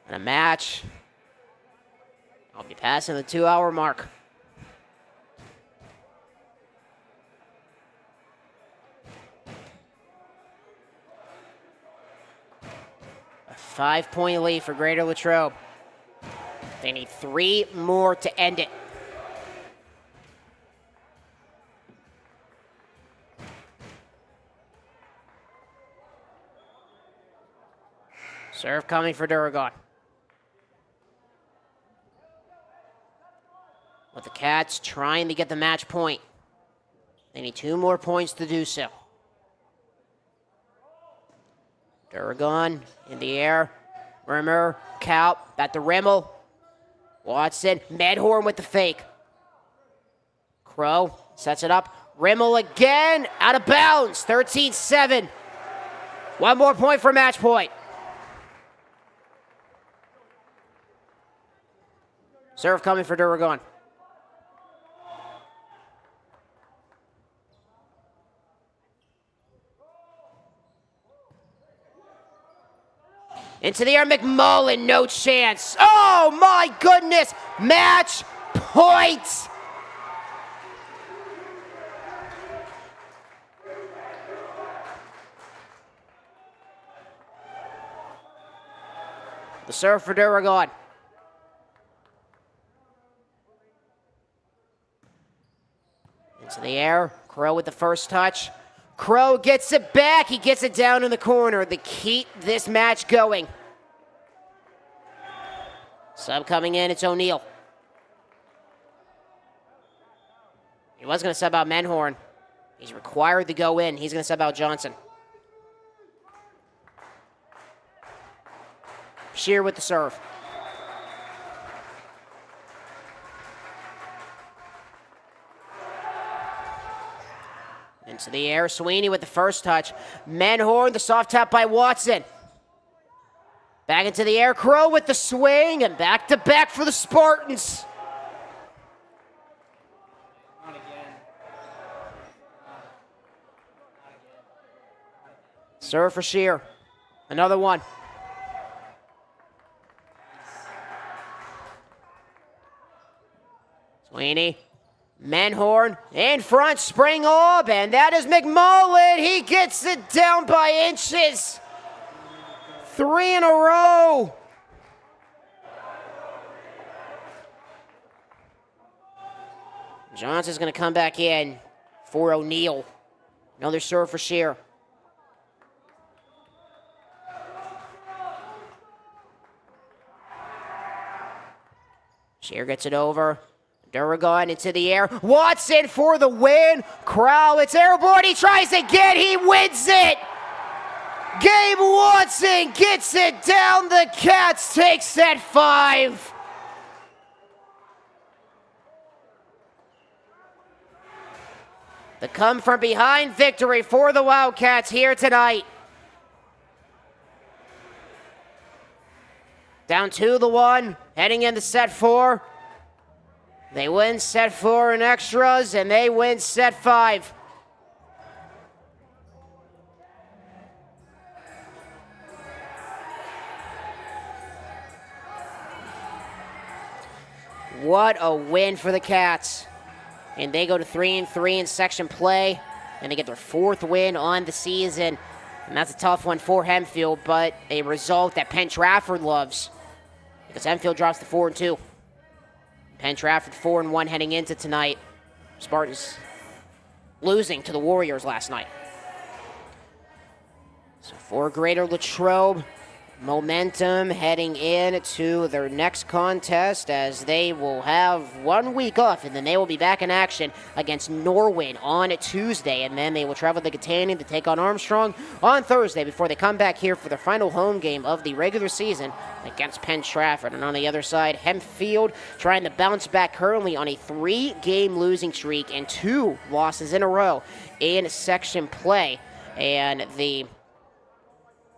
And a match. I'll be passing the 2-hour mark. A 5-point lead for Greater Latrobe. They need 3 more to end it. Serve coming for Duragon. With the Cats trying to get the match point. They need 2 more points to do so. Duragon in the air. Rimmer, Kaup, back to Rimmel. Watson, Medhorn with the fake. Crow sets it up. Rimmel again, out of bounds, 13-7. 1 more point for match point. Serve coming for Duragon. Into the air, McMullen, no chance. Oh my goodness, match point. The serve for Duragon. Into the air, Crow with the first touch. Crow gets it back. He gets it down in the corner to keep this match going. Sub coming in, it's O'Neal. He was going to sub out Menhorn. He's required to go in. He's going to sub out Johnson. Shear with the serve. Into the air, Sweeney with the first touch. Menhorn, the soft tap by Watson. Back into the air, Crow with the swing, and back to back for the Spartans. Serve for Shear. Another one. Sweeney. Menhorn in front, spring up, and that is McMullen. He gets it down by inches. 3 in a row. Johnson's going to come back in for O'Neal. Another serve for Shear. Shear gets it over. Duragon into the air. Watson for the win. Crow, it's airborne. He tries again. He wins it. Gabe Watson gets it down. The Cats take set 5. The come from behind victory for the Wildcats here tonight. Down 2-1, heading into set 4. They win set 4 in extras, and they win set 5. What a win for the Cats. And they go to 3-3 in section play, and they get their 4th win on the season. And that's a tough one for Hempfield, but a result that Penn Trafford loves. because Hempfield drops to 4-2. Penn Trafford 4-1 heading into tonight. Spartans losing to the Warriors last night. So for Greater Latrobe, momentum heading into their next contest, as they will have 1 week off, and then they will be back in action against Norwin on Tuesday, and then they will travel to Catania to take on Armstrong on Thursday before they come back here for their final home game of the regular season against Penn Trafford. And on the other side, Hempfield trying to bounce back currently on a 3-game losing streak and 2 losses in a row in section play, and the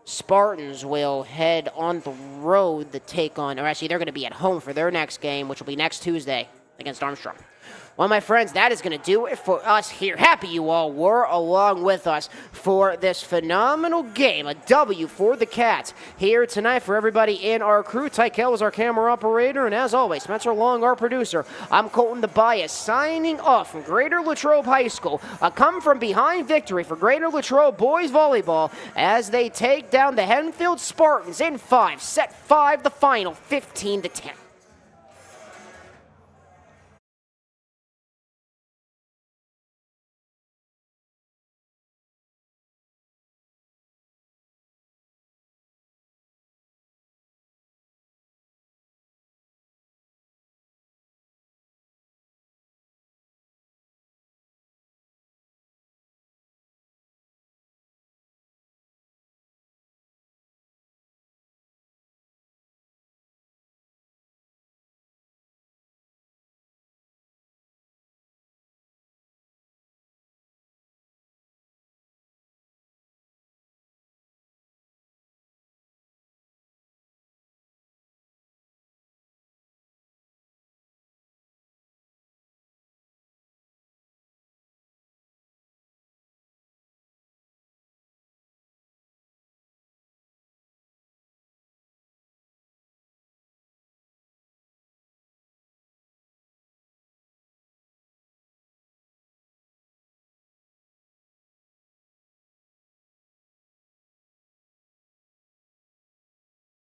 Spartans will head on the road to take on, or actually they're going to be at home for their next game, which will be next Tuesday against Armstrong. Well, my friends, that is going to do it for us here. Happy you all were along with us for this phenomenal game. A W for the Cats here tonight for everybody in our crew. Tykel is our camera operator, and as always, Spencer Long, our producer. I'm Colton Tobias, signing off from Greater Latrobe High School. A come-from-behind victory for Greater Latrobe boys volleyball as they take down the Hempfield Spartans in 5, set 5, the final, 15-10.